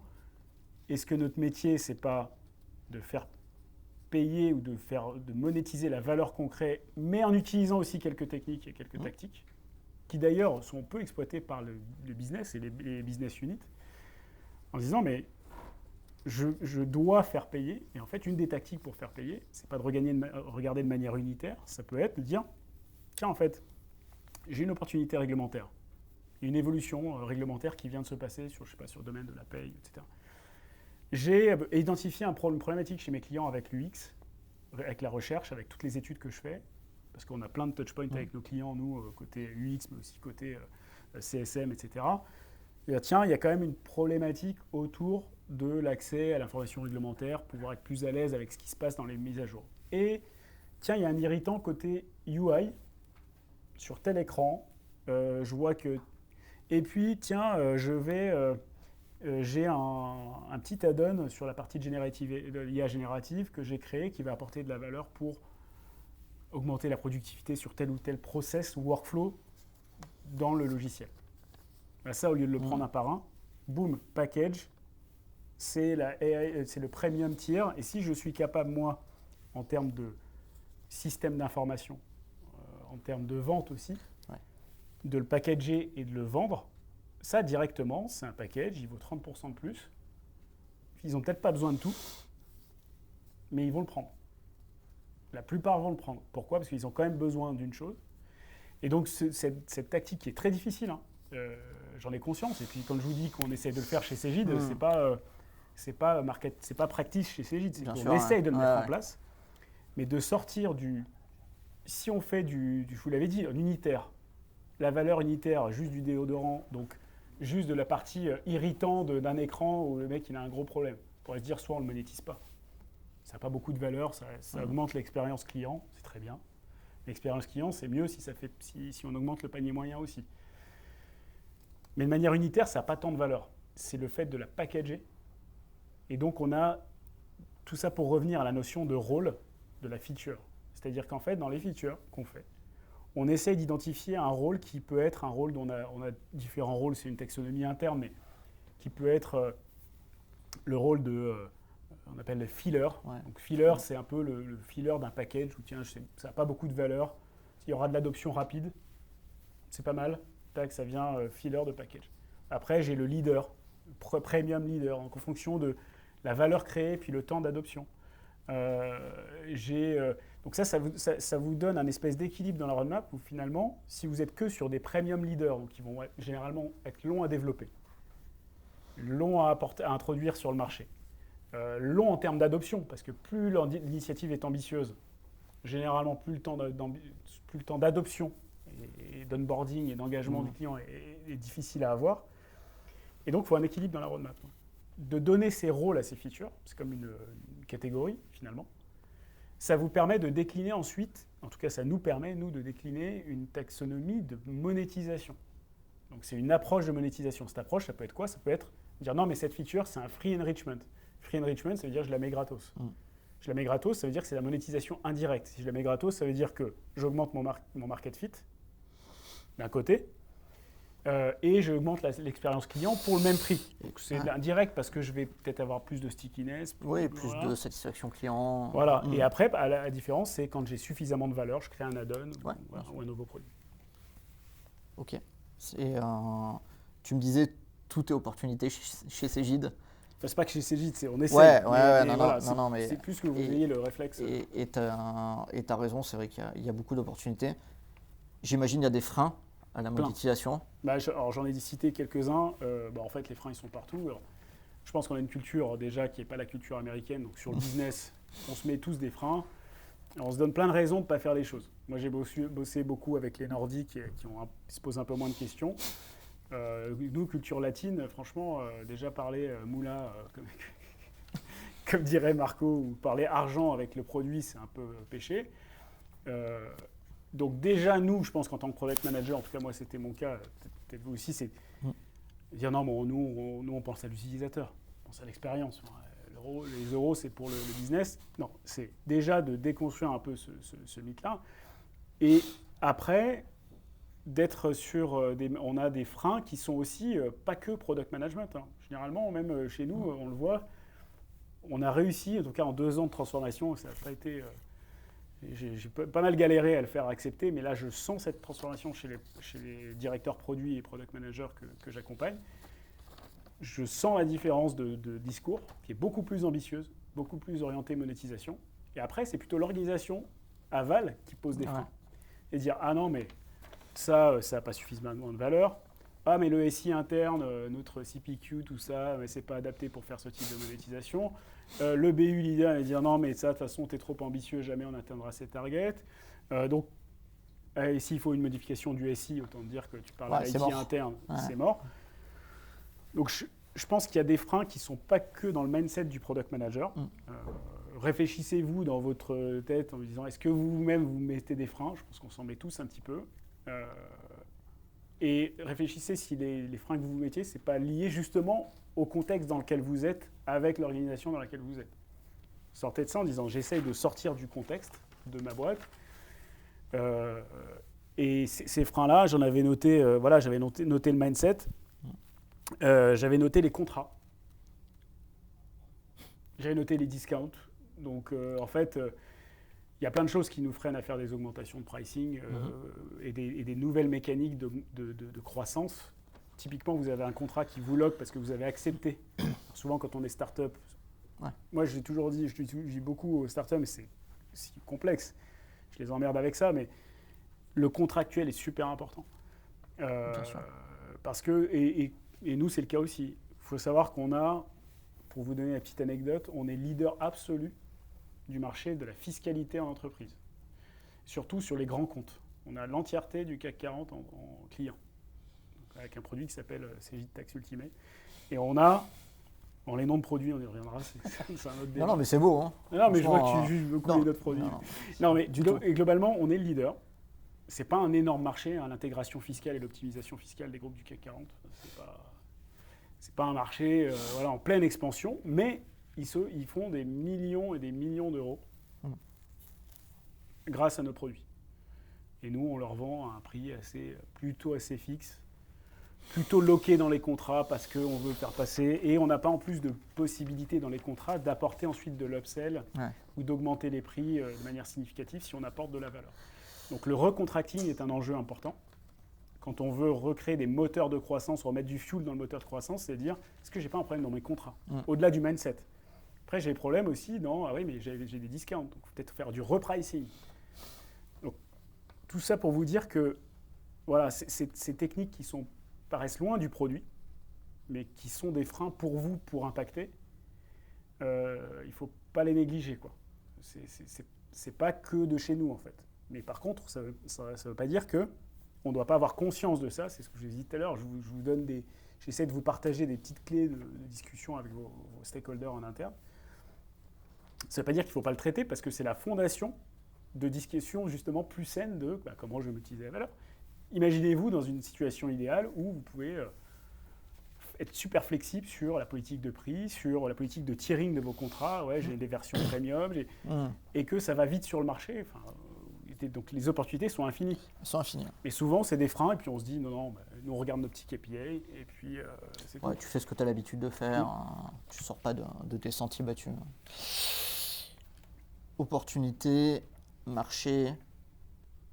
est-ce que notre métier, c'est pas de faire payer ou de monétiser la valeur qu'on crée, mais en utilisant aussi quelques techniques et quelques tactiques, qui d'ailleurs sont peu exploitées par le business et les business units, en disant, mais je dois faire payer, et en fait, une des tactiques pour faire payer, c'est pas de regarder de manière unitaire, ça peut être de dire, tiens, en fait, j'ai une opportunité réglementaire, une évolution réglementaire qui vient de se passer sur le domaine de la paye, etc. J'ai identifié une problématique chez mes clients avec l'UX, avec la recherche, avec toutes les études que je fais, parce qu'on a plein de touchpoints avec nos clients, nous, côté UX, mais aussi côté CSM, etc. Et tiens, il y a quand même une problématique autour de l'accès à l'information réglementaire, pouvoir être plus à l'aise avec ce qui se passe dans les mises à jour. Et tiens, il y a un irritant côté UI, sur tel écran, je vois que... Et puis, tiens, j'ai un petit add-on sur la partie de l'IA générative que j'ai créé qui va apporter de la valeur pour augmenter la productivité sur tel ou tel process ou workflow dans le logiciel. Ça, au lieu de le prendre un par un, boum, package, c'est le premium tier. Et si je suis capable, moi, en termes de système d'information, en termes de vente aussi, de le packager et de le vendre, ça, directement, c'est un package, il vaut 30% de plus. Ils n'ont peut-être pas besoin de tout, mais ils vont le prendre. La plupart vont le prendre. Pourquoi? Parce qu'ils ont quand même besoin d'une chose. Et donc, cette tactique qui est très difficile, j'en ai conscience. Et puis, quand je vous dis qu'on essaie de le faire chez Cegid, c'est pas practice chez Cegid. C'est qu'on essaye de le mettre en place. Mais de sortir du... Si on fait je vous l'avais dit, unitaire, la valeur unitaire juste du déodorant, donc juste de la partie irritante d'un écran où le mec il a un gros problème. On pourrait se dire soit on ne le monétise pas. Ça n'a pas beaucoup de valeur, ça augmente l'expérience client, c'est très bien. L'expérience client, c'est mieux si on augmente le panier moyen aussi. Mais de manière unitaire, ça n'a pas tant de valeur. C'est le fait de la packager. Et donc on a tout ça pour revenir à la notion de rôle de la feature. C'est-à-dire qu'en fait, dans les features qu'on fait, on essaie d'identifier un rôle qui peut être un rôle dont on a différents rôles, c'est une taxonomie interne, mais qui peut être le rôle on appelle le filler. Donc filler, c'est un peu le filler d'un package où tiens, ça n'a pas beaucoup de valeur, il y aura de l'adoption rapide, c'est pas mal, tac, ça vient filler de package. Après, j'ai le leader, premium leader, donc en fonction de la valeur créée puis le temps d'adoption. Donc ça vous donne un espèce d'équilibre dans la roadmap où finalement, si vous êtes que sur des premium leaders, donc qui vont généralement être longs à développer, longs à introduire sur le marché, longs en termes d'adoption, parce que plus l'initiative est ambitieuse, généralement plus le temps d'adoption et d'onboarding et d'engagement du client est difficile à avoir. Et donc, il faut un équilibre dans la roadmap. De donner ces rôles à ces features, c'est comme une catégorie finalement, ça vous permet de décliner ensuite, en tout cas ça nous permet, nous, de décliner une taxonomie de monétisation. Donc c'est une approche de monétisation. Cette approche, ça peut être quoi? Ça peut être dire non mais cette feature c'est un free enrichment. Free enrichment, ça veut dire que je la mets gratos. Je la mets gratos, ça veut dire que c'est la monétisation indirecte. Si je la mets gratos, ça veut dire que j'augmente mon market fit d'un côté, et j'augmente l'expérience client pour le même prix. Donc c'est indirect parce que je vais peut-être avoir plus de stickiness. Oui, plus de satisfaction client. Voilà. Et après, la différence, c'est quand j'ai suffisamment de valeur, je crée un add-on ou un nouveau produit. Ok. Tu me disais, tout est opportunité chez Cegid. Enfin, c'est pas que chez Cegid, on essaie. Mais c'est plus que vous ayez le réflexe. Et tu as raison, c'est vrai qu'il y a beaucoup d'opportunités. J'imagine qu'il y a des freins à la monétisation. Alors j'en ai cité quelques-uns. En fait, les freins, ils sont partout. Alors, je pense qu'on a une culture déjà qui n'est pas la culture américaine. Donc sur le business, on se met tous des freins. On se donne plein de raisons de ne pas faire les choses. Moi, j'ai bossé beaucoup avec les Nordiques qui se posent un peu moins de questions. Nous, culture latine, franchement, déjà parler moula, comme dirait Marco, ou parler argent avec le produit, c'est un peu péché. Donc déjà, nous, je pense qu'en tant que product manager, en tout cas moi c'était mon cas, peut-être vous aussi, c'est dire non, bon, nous on pense à l'utilisateur, on pense à l'expérience. Les euros, c'est pour le business. Non, c'est déjà de déconstruire un peu ce mythe-là. Et après, d'être sur on a des freins qui sont aussi pas que product management. Généralement, même chez nous, on le voit, on a réussi, en tout cas en 2 ans de transformation, ça n'a pas été... j'ai pas mal galéré à le faire accepter, mais là, je sens cette transformation chez les directeurs produits et product managers que j'accompagne. Je sens la différence de discours, qui est beaucoup plus ambitieuse, beaucoup plus orientée monétisation. Et après, c'est plutôt l'organisation aval qui pose des freins. Et dire, ah non, mais ça n'a pas suffisamment de valeur. Ah, mais le SI interne, notre CPQ, tout ça, mais c'est pas adapté pour faire ce type de monétisation. Le BU leader va dire, non, mais ça, de toute façon, tu es trop ambitieux, jamais on atteindra ces targets. Donc, s'il faut une modification du SI, autant dire que tu parles d'IT interne, c'est mort. Donc, je pense qu'il y a des freins qui ne sont pas que dans le mindset du product manager. Réfléchissez-vous dans votre tête en vous disant, est-ce que vous-même vous mettez des freins? Je pense qu'on s'en met tous un petit peu. Et réfléchissez si les freins que vous vous mettiez, ce n'est pas lié justement au contexte dans lequel vous êtes, avec l'organisation dans laquelle vous êtes. Sortez de ça en disant, j'essaye de sortir du contexte de ma boîte. Et ces freins-là, j'en avais noté, j'avais noté le mindset. J'avais noté les contrats. J'avais noté les discounts. Donc, en fait, il y a plein de choses qui nous freinent à faire des augmentations de pricing et des nouvelles mécaniques de croissance. Typiquement, vous avez un contrat qui vous lock parce que vous avez accepté. Souvent, quand on est start-up, moi, j'ai toujours dit, je dis beaucoup aux start-up, mais c'est complexe. Je les emmerde avec ça, mais le contractuel est super important. Bien sûr. Parce que, et nous, c'est le cas aussi. Il faut savoir qu'on a, pour vous donner la petite anecdote, on est leader absolu du marché de la fiscalité en entreprise. Surtout sur les grands comptes. On a l'entièreté du CAC 40 en clients. Donc, avec un produit qui s'appelle CJ Tax Ultimate. Et on a, les noms de produits, on y reviendra, c'est un autre débat. Non, mais c'est beau. Hein. Non, mais je vois que tu juges beaucoup les autres produits. Non, mais et globalement, on est le leader. C'est pas un énorme marché, l'intégration fiscale et l'optimisation fiscale des groupes du CAC 40. C'est pas un marché en pleine expansion, mais ils font des millions et des millions d'euros grâce à nos produits. Et nous, on leur vend à un prix plutôt assez fixe, plutôt loqué dans les contrats parce qu'on veut le faire passer. Et on n'a pas en plus de possibilité dans les contrats d'apporter ensuite de l'upsell ou d'augmenter les prix de manière significative si on apporte de la valeur. Donc le recontracting est un enjeu important. Quand on veut recréer des moteurs de croissance, remettre du fuel dans le moteur de croissance, c'est dire, est-ce que je n'ai pas un problème dans mes contrats, au-delà du mindset. Après, j'ai des problèmes aussi dans, mais j'ai des discounts, donc peut-être faire du repricing. Donc, tout ça pour vous dire que ces techniques qui paraissent loin du produit, mais qui sont des freins pour vous, pour impacter, il ne faut pas les négliger, quoi. C'est pas que de chez nous, en fait. Mais par contre, ça veut pas dire qu'on ne doit pas avoir conscience de ça. C'est ce que je vous ai dit tout à l'heure. J'essaie de vous partager des petites clés de discussion avec vos stakeholders en interne. Ça ne veut pas dire qu'il ne faut pas le traiter parce que c'est la fondation de discussion justement plus saine de comment je vais utiliser la valeur. Imaginez-vous dans une situation idéale où vous pouvez être super flexible sur la politique de prix, sur la politique de tiering de vos contrats. Ouais, j'ai des versions premium et que ça va vite sur le marché. Donc les opportunités sont infinies. Elles sont infinies. Mais souvent, c'est des freins et puis on se dit non, nous on regarde nos petits KPI et puis c'est tout. Tu fais ce que tu as l'habitude de faire, tu ne sors pas de tes sentiers battus. Opportunité, marché,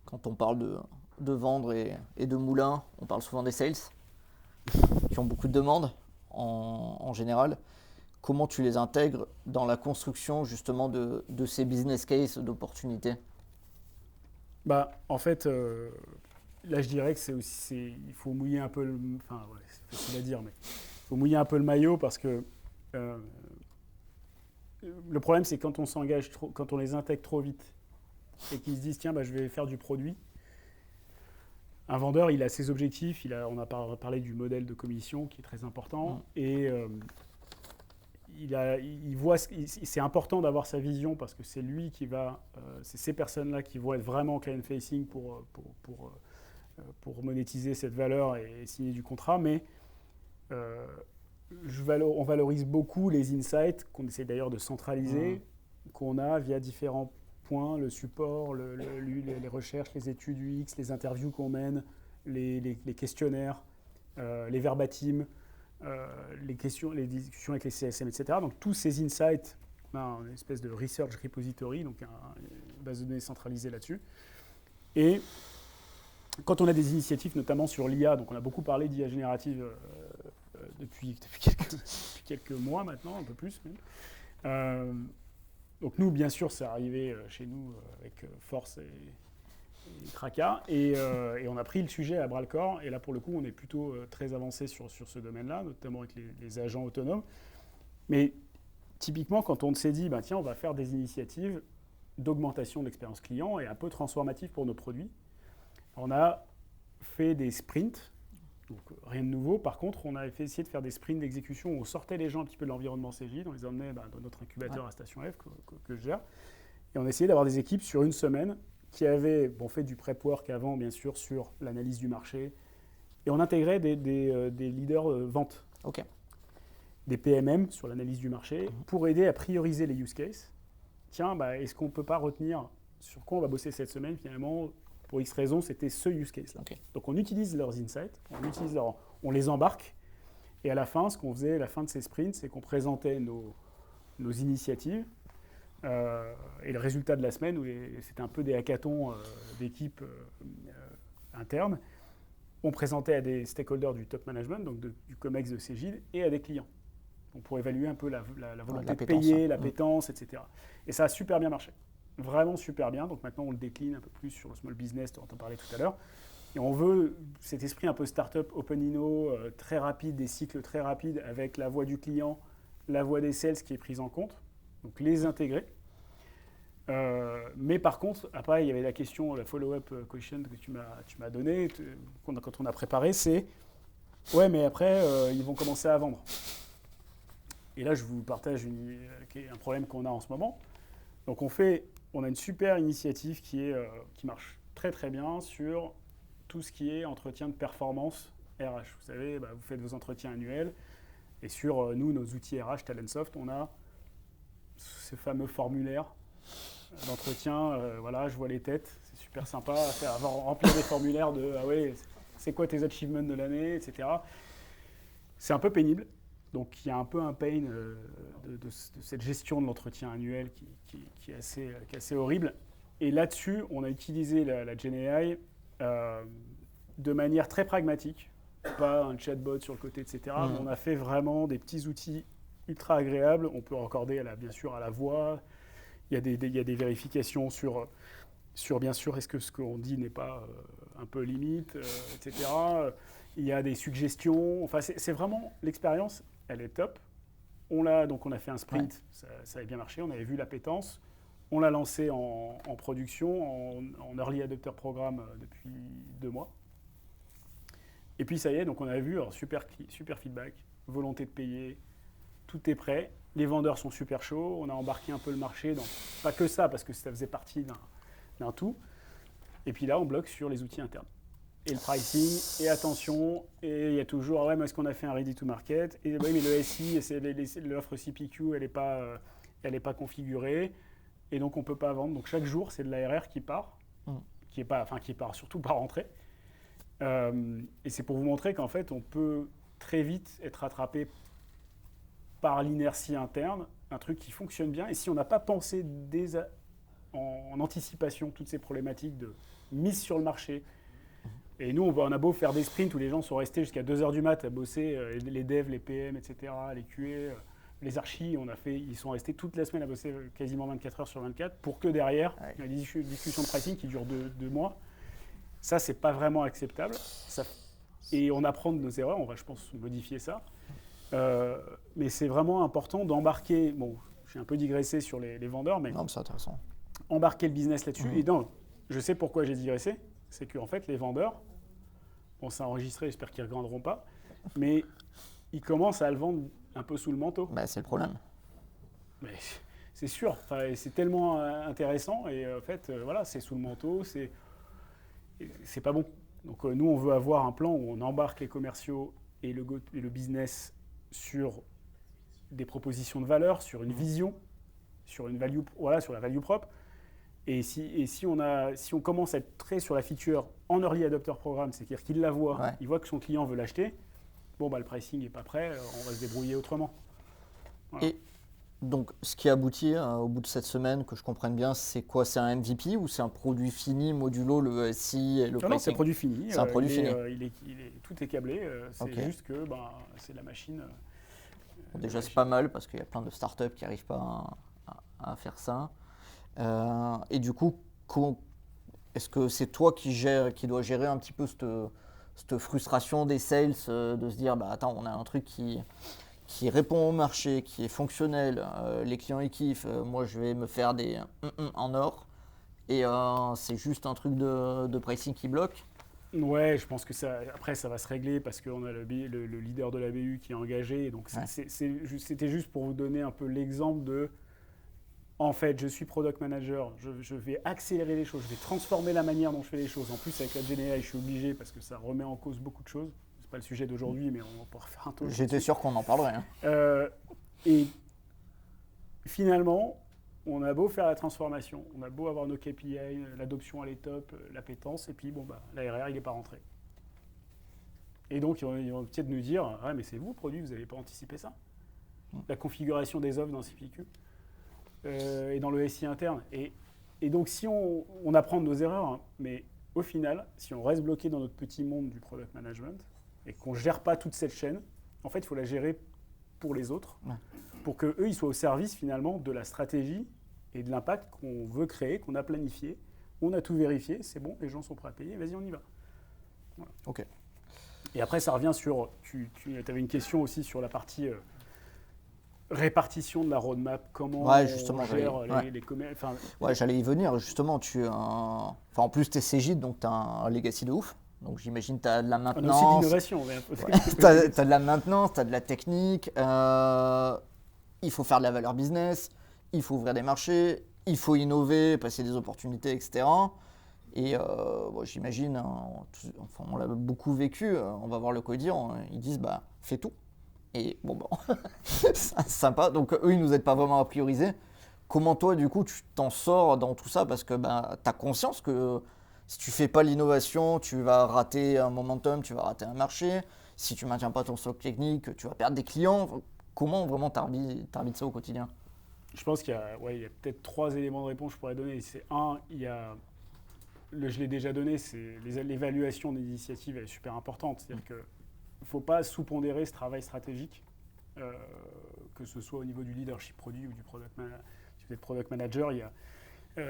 quand on parle de vendre et de moulins, on parle souvent des sales qui ont beaucoup de demandes en général. Comment tu les intègres dans la construction justement de ces business cases d'opportunités? En fait, là je dirais que il faut mouiller un peu c'est facile à dire, mais il faut mouiller un peu le maillot parce que le problème c'est quand on s'engage trop, quand on les intègre trop vite et qui se disent tiens, je vais faire du produit. Un vendeur, il a ses objectifs, on a parlé du modèle de commission qui est très important, et il voit, c'est important d'avoir sa vision parce que c'est lui qui va, c'est ces personnes-là qui vont être vraiment client-facing pour monétiser cette valeur et signer du contrat, mais on valorise beaucoup les insights qu'on essaie d'ailleurs de centraliser, qu'on a via différents points, le support, les recherches, les études UX, les interviews qu'on mène, les questionnaires, les verbatim, les discussions avec les CSM, etc. Donc tous ces insights, on a une espèce de research repository, donc une base de données centralisée là-dessus. Et quand on a des initiatives, notamment sur l'IA, donc on a beaucoup parlé d'IA générative depuis quelques mois maintenant, un peu plus même. Donc nous, bien sûr, c'est arrivé chez nous avec force et tracas, et on a pris le sujet à bras-le-corps, et là, pour le coup, on est plutôt très avancé sur ce domaine-là, notamment avec les agents autonomes. Mais typiquement, quand on s'est dit, tiens, on va faire des initiatives d'augmentation de l'expérience client et un peu transformative pour nos produits, on a fait des sprints. Donc rien de nouveau. Par contre, on a essayé de faire des sprints d'exécution où on sortait les gens un petit peu de l'environnement Cegid, on les emmenait dans notre incubateur à Station F que je gère. Et on a essayé d'avoir des équipes sur une semaine qui avaient fait du prep work avant, bien sûr, sur l'analyse du marché. Et on intégrait des leaders vente, des PMM sur l'analyse du marché pour aider à prioriser les use cases. Tiens, est-ce qu'on ne peut pas retenir sur quoi on va bosser cette semaine finalement? Pour X raisons, c'était ce use case-là. Donc on utilise leurs insights, on les embarque, et à la fin, ce qu'on faisait à la fin de ces sprints, c'est qu'on présentait nos initiatives et le résultat de la semaine, où c'était un peu des hackathons d'équipes internes. On présentait à des stakeholders du top management, donc du COMEX de Cegid, et à des clients. Donc pour évaluer un peu la volonté de payer, l'appétence, etc. Et ça a super bien marché. Vraiment super bien. Donc maintenant, on le décline un peu plus sur le small business, dont on parlait tout à l'heure. Et on veut cet esprit un peu startup, open inno, très rapide, des cycles très rapides, avec la voix du client, la voix des sales qui est prise en compte. Donc les intégrer. Mais par contre, après, il y avait la question, la follow-up question que tu m'as donnée, quand on a préparé, c'est ouais, mais après, ils vont commencer à vendre. Et là, je vous partage un problème qu'on a en ce moment. Donc on a une super initiative qui marche très très bien sur tout ce qui est entretien de performance RH. Vous savez, vous faites vos entretiens annuels, et sur nos outils RH Talentsoft, on a ce fameux formulaire d'entretien. Je vois les têtes, c'est super sympa avoir remplir des formulaires de ah ouais, c'est quoi tes achievements de l'année, etc. C'est un peu pénible. Donc il y a un peu un pain de cette gestion de l'entretien annuel qui est assez horrible. Et là-dessus, on a utilisé la GenAI de manière très pragmatique, pas un chatbot sur le côté, etc. Mais on a fait vraiment des petits outils ultra agréables. On peut raccorder bien sûr à la voix. Il y a des vérifications sur bien sûr est-ce que ce qu'on dit n'est pas un peu limite, etc. Il y a des suggestions. Enfin, c'est vraiment l'expérience. Elle est top. On a fait un sprint, ça avait bien marché, on avait vu l'appétence. On l'a lancé en production, en Early Adopter Programme depuis 2 mois. Et puis ça y est, donc on a vu, super feedback, volonté de payer, tout est prêt. Les vendeurs sont super chauds, on a embarqué un peu le marché, donc pas que ça, parce que ça faisait partie d'un tout. Et puis là, on bloque sur les outils internes. Et le pricing, et attention, et il y a toujours, mais est-ce qu'on a fait un ready to market? Et oui, mais le SI, l'offre CPQ, elle n'est pas configurée, et donc on ne peut pas vendre. Donc chaque jour, c'est de l'ARR qui part, qui part surtout par entrée. Et c'est pour vous montrer qu'en fait, on peut très vite être rattrapé par l'inertie interne, un truc qui fonctionne bien. Et si on n'a pas pensé en anticipation toutes ces problématiques de mise sur le marché, et nous, on a beau faire des sprints où les gens sont restés jusqu'à 2h du mat à bosser, les devs, les PM, etc., les QA, les archis, ils sont restés toute la semaine à bosser quasiment 24 heures sur 24 pour que derrière, il y a des discussions de pricing qui durent 2 mois. Ça, c'est pas vraiment acceptable. Et on apprend de nos erreurs, on va, je pense, modifier ça. Mais c'est vraiment important d'embarquer. Bon, j'ai un peu digressé sur les vendeurs, mais non, c'est intéressant. embarquer le business là-dessus. Et non, je sais pourquoi j'ai digressé. C'est qu'en fait, les vendeurs, bon, c'est enregistré, j'espère qu'ils ne regarderont pas, mais ils commencent à le vendre un peu sous le manteau. Bah, c'est le problème. Mais c'est sûr, enfin, c'est tellement intéressant et en fait, voilà, c'est sous le manteau, c'est pas bon. Donc nous, on veut avoir un plan où on embarque les commerciaux et le business sur des propositions de valeur, sur une vision, sur une value, voilà, sur la value propre. Et si on commence à être très sur la feature en early adopter programme, c'est-à-dire qu'il la voit, Ouais. il voit que son client veut l'acheter, bon, bah, le pricing n'est pas prêt, on va se débrouiller autrement. Voilà. Et donc, ce qui aboutit au bout de cette semaine, que je comprenne bien, c'est quoi? C'est un MVP ou c'est un produit fini, modulo, le SI et le Non, c'est un pricing? produit fini. C'est un produit fini. Tout est câblé. C'est Ok. juste que c'est la machine. Bon, déjà, c'est pas mal parce qu'il y a plein de startups qui n'arrivent pas à faire ça. Et du coup, est-ce que c'est toi qui dois gérer un petit peu cette frustration des sales de se dire, bah attends, on a un truc qui répond au marché, qui est fonctionnel, les clients y kiffent, moi je vais me faire des en or, et c'est juste un truc de pricing qui bloque. Ouais, je pense que après, ça va se régler parce qu'on a le leader de la BU qui est engagé. Donc, Ouais. c'était juste pour vous donner un peu l'exemple de. En fait, je suis product manager, je vais accélérer les choses, je vais transformer la manière dont je fais les choses. En plus, avec la GenAI, je suis obligé parce que ça remet en cause beaucoup de choses. C'est pas le sujet d'aujourd'hui, mais on va pouvoir faire un tour. J'étais sûr qu'on en parlerait. Et finalement, on a beau faire la transformation, on a beau avoir nos KPI, l'adoption elle est top, l'appétence, et puis bon, bah, l'ARR il n'est pas rentré. Et donc ils vont peut-être nous dire, ouais, mais c'est vous, produit, vous n'avez pas anticipé ça. La configuration des offres dans CPQ et dans le SI interne. Et donc si on apprend de nos erreurs, hein, mais au final, si on reste bloqué dans notre petit monde du product management et qu'on ne gère pas toute cette chaîne, en fait, il faut la gérer pour les autres, pour qu'eux, ils soient au service finalement de la stratégie et de l'impact qu'on veut créer, qu'on a planifié. On a tout vérifié, c'est bon, les gens sont prêts à payer, vas-y, on y va. Voilà. Ok. Et après, ça revient sur, tu avais une question aussi sur la partie répartition de la roadmap, comment justement, on gère les commerces. Ouais, j'allais y venir, justement. En plus, tu es Cégide, donc tu as un legacy de ouf. Donc j'imagine que tu as de la On a aussi de maintenance. l'innovation. Tu as de la maintenance, tu as de la technique. Il faut faire de la valeur business. Il faut ouvrir des marchés. Il faut innover, passer des opportunités, etc. Et j'imagine, on l'a beaucoup vécu. On va voir le codir. Ils disent, bah, fais tout. Et bon, c'est sympa. Donc eux, ils nous aident pas vraiment à prioriser. Comment toi, du coup, tu t'en sors dans tout ça? Parce que bah, tu as conscience que si tu fais pas l'innovation, tu vas rater un momentum, tu vas rater un marché. Si tu maintiens pas ton stock technique, tu vas perdre des clients. Comment vraiment t'arbitres ça au quotidien? Je pense qu'il y a peut-être 3 éléments de réponse que je pourrais donner. C'est il y a, je l'ai déjà donné, c'est l'évaluation des initiatives, elle est super importante. C'est-à-dire qu'il ne faut pas sous-pondérer ce travail stratégique, que ce soit au niveau du leadership produit ou du product manager. Si vous êtes product manager, il y a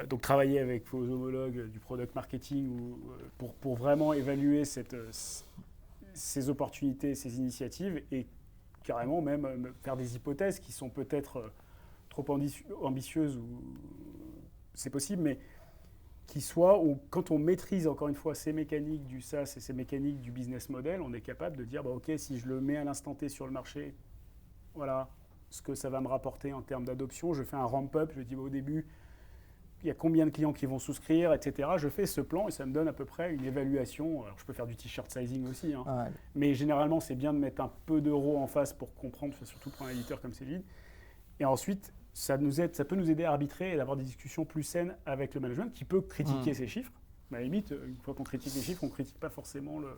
donc travailler avec vos homologues du product marketing pour vraiment évaluer ces opportunités, ces initiatives et carrément même faire des hypothèses qui sont peut-être trop ambitieuses, ou c'est possible, mais qui soient, quand on maîtrise encore une fois ces mécaniques du SaaS et ces mécaniques du business model, on est capable de dire, bah, ok, si je le mets à l'instant T sur le marché, voilà ce que ça va me rapporter en termes d'adoption, je fais un ramp-up, je dis au début, il y a combien de clients qui vont souscrire, etc. Je fais ce plan et ça me donne à peu près une évaluation. Alors, je peux faire du t-shirt sizing aussi, hein. Ouais. Mais généralement, c'est bien de mettre un peu d'euros en face pour comprendre, surtout pour un éditeur comme Cégide. Et ensuite, ça peut nous aider à arbitrer et d'avoir des discussions plus saines avec le management qui peut critiquer ces chiffres. Mais à la limite, une fois qu'on critique les chiffres, on ne critique pas forcément le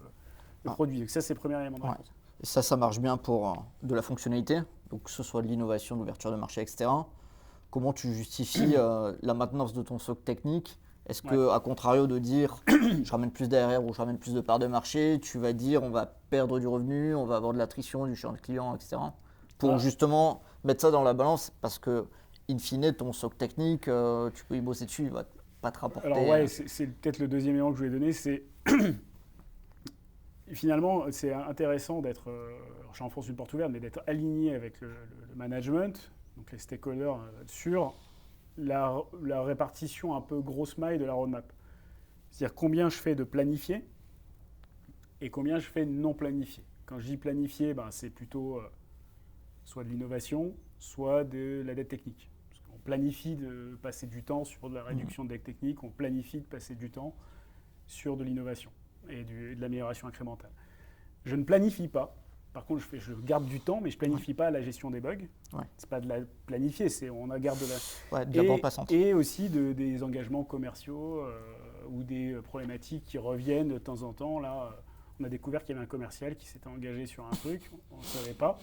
produit. Donc ça, c'est le premier élément de réponse. Et ça marche bien pour de la fonctionnalité, donc que ce soit de l'innovation, de l'ouverture de marché, etc. Comment tu justifies la maintenance de ton stock technique? Est-ce que, à contrario de dire je ramène plus d'ARR ou je ramène plus de parts de marché, tu vas dire on va perdre du revenu, on va avoir de l'attrition, du churn de clients, etc. Pour justement mettre ça dans la balance, parce que, in fine, ton stock technique, tu peux y bosser dessus, il va pas te rapporter. Alors ouais, c'est peut-être le deuxième élément que je voulais donner, c'est finalement, c'est intéressant d'être, j'enfonce une porte ouverte, mais d'être aligné avec le management, donc les stakeholders, sur la répartition un peu grosse maille de la roadmap. C'est-à-dire combien je fais de planifié et combien je fais de non planifié. Quand je dis planifié, c'est plutôt soit de l'innovation, soit de la dette technique. On planifie de passer du temps sur de la réduction de dette technique, on planifie de passer du temps sur de l'innovation et de l'amélioration incrémentale. Je ne planifie pas. Par contre, je garde du temps, mais je ne planifie pas la gestion des bugs. Ouais. Ce n'est pas de la planifier, on garde de la bande passante. Et aussi des engagements commerciaux ou des problématiques qui reviennent de temps en temps. Là, on a découvert qu'il y avait un commercial qui s'était engagé sur un truc, on ne savait pas.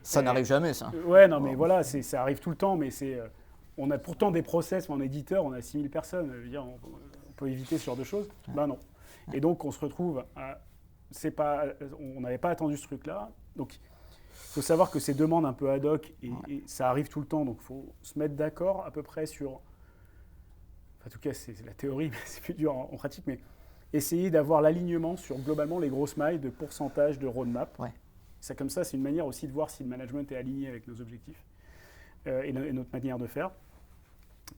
Ça n'arrive jamais, ça. Ouais, non, mais voilà, ça arrive tout le temps, mais on a pourtant des process, en éditeur, on a 6000 personnes, je veux dire, on peut éviter ce genre de choses. Non. Et donc, on se retrouve on n'avait pas attendu ce truc-là. Donc, il faut savoir que ces demandes un peu ad hoc, et ça arrive tout le temps, donc il faut se mettre d'accord à peu près sur... En tout cas, c'est la théorie, mais c'est plus dur en pratique, mais essayer d'avoir l'alignement sur globalement les grosses mailles de pourcentage de roadmap. Ouais. Ça, comme ça, c'est une manière aussi de voir si le management est aligné avec nos objectifs et notre manière de faire.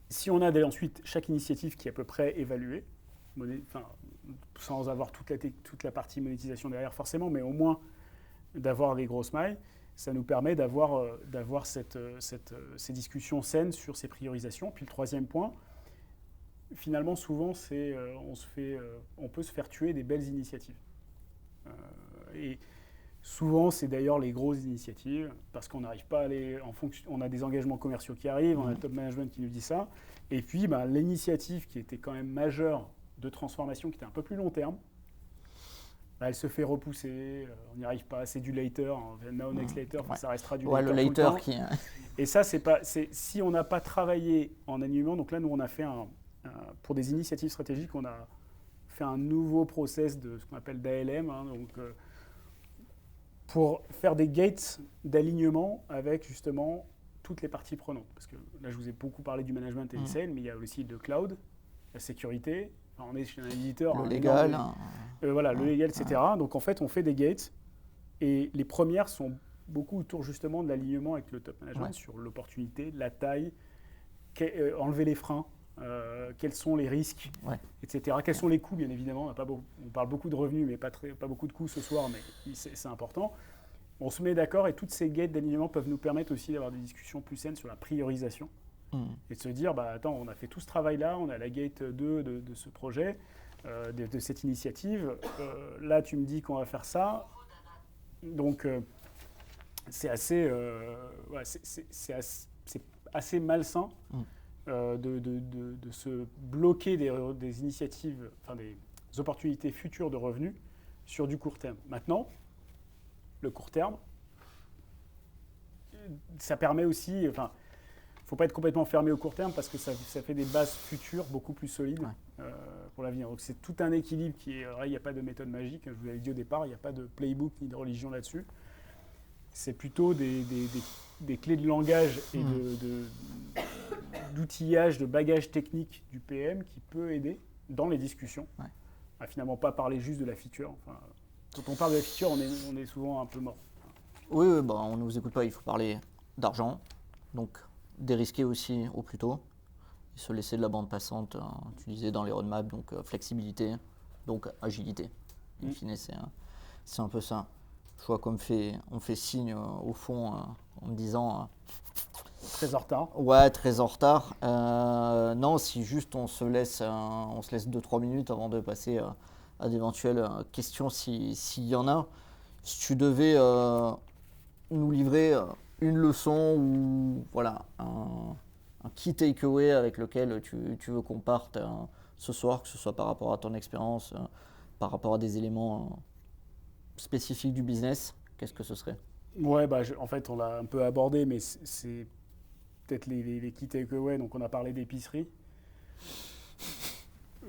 Si on a ensuite chaque initiative qui est à peu près évaluée, sans avoir toute la partie monétisation derrière forcément, mais au moins d'avoir les grosses mailles, ça nous permet d'avoir ces discussions saines sur ces priorisations. Puis le troisième point, finalement, souvent, c'est on peut se faire tuer des belles initiatives. Et souvent, c'est d'ailleurs les grosses initiatives, parce qu'on n'arrive pas à aller en fonction. On a des engagements commerciaux qui arrivent, on a le top management qui nous dit ça. Et puis, l'initiative qui était quand même majeure de transformation, qui était un peu plus long terme, elle se fait repousser, on n'y arrive pas, c'est du later, now next later, ça restera du later. Le later qui... Et ça, si on n'a pas travaillé en alignement, donc là, nous, on a fait pour des initiatives stratégiques, on a fait un nouveau process de ce qu'on appelle d'ALM, pour faire des gates d'alignement avec justement toutes les parties prenantes. Parce que là, je vous ai beaucoup parlé du management et du sales, mais il y a aussi le cloud, la sécurité. On est chez un éditeur. Le légal. Le légal, etc. Donc en fait, on fait des gates et les premières sont beaucoup autour justement de l'alignement avec le top management sur l'opportunité, la taille, enlever les freins, quels sont les risques, etc. Quels sont les coûts, bien évidemment. On parle beaucoup de revenus, mais pas beaucoup de coûts ce soir, mais c'est important. On se met d'accord et toutes ces gates d'alignement peuvent nous permettre aussi d'avoir des discussions plus saines sur la priorisation. Et de se dire, attends, on a fait tout ce travail-là, on a la gate 2 de ce projet, de cette initiative. Là, tu me dis qu'on va faire ça. Donc, c'est assez malsain de se bloquer des initiatives, des opportunités futures de revenus sur du court terme. Maintenant, le court terme, ça permet aussi... il ne faut pas être complètement fermé au court terme parce que ça fait des bases futures beaucoup plus solides pour l'avenir. Donc c'est tout un équilibre il n'y a pas de méthode magique. Je vous l'avais dit au départ, il n'y a pas de playbook ni de religion là-dessus. C'est plutôt des clés de langage et d'outillage, de bagage technique du PM qui peut aider dans les discussions à finalement pas parler juste de la feature. Quand on parle de la feature, on est souvent un peu mort. Oui, on ne vous écoute pas, il faut parler d'argent. Donc dérisquer aussi au plus tôt, et se laisser de la bande passante, tu disais dans les roadmaps, donc flexibilité, donc agilité. In fine, c'est un peu ça. Je vois qu'on on fait signe au fond en me disant... très en retard. Ouais, très en retard. Non, si juste on se laisse 2-3 minutes avant de passer à d'éventuelles questions s'il y en a. Si tu devais nous livrer... une leçon ou un key takeaway avec lequel tu veux qu'on parte ce soir, que ce soit par rapport à ton expérience, par rapport à des éléments spécifiques du business, qu'est-ce que ce serait ? Ouais, en fait, on l'a un peu abordé, mais c'est peut-être les key takeaways. Donc, on a parlé d'épicerie.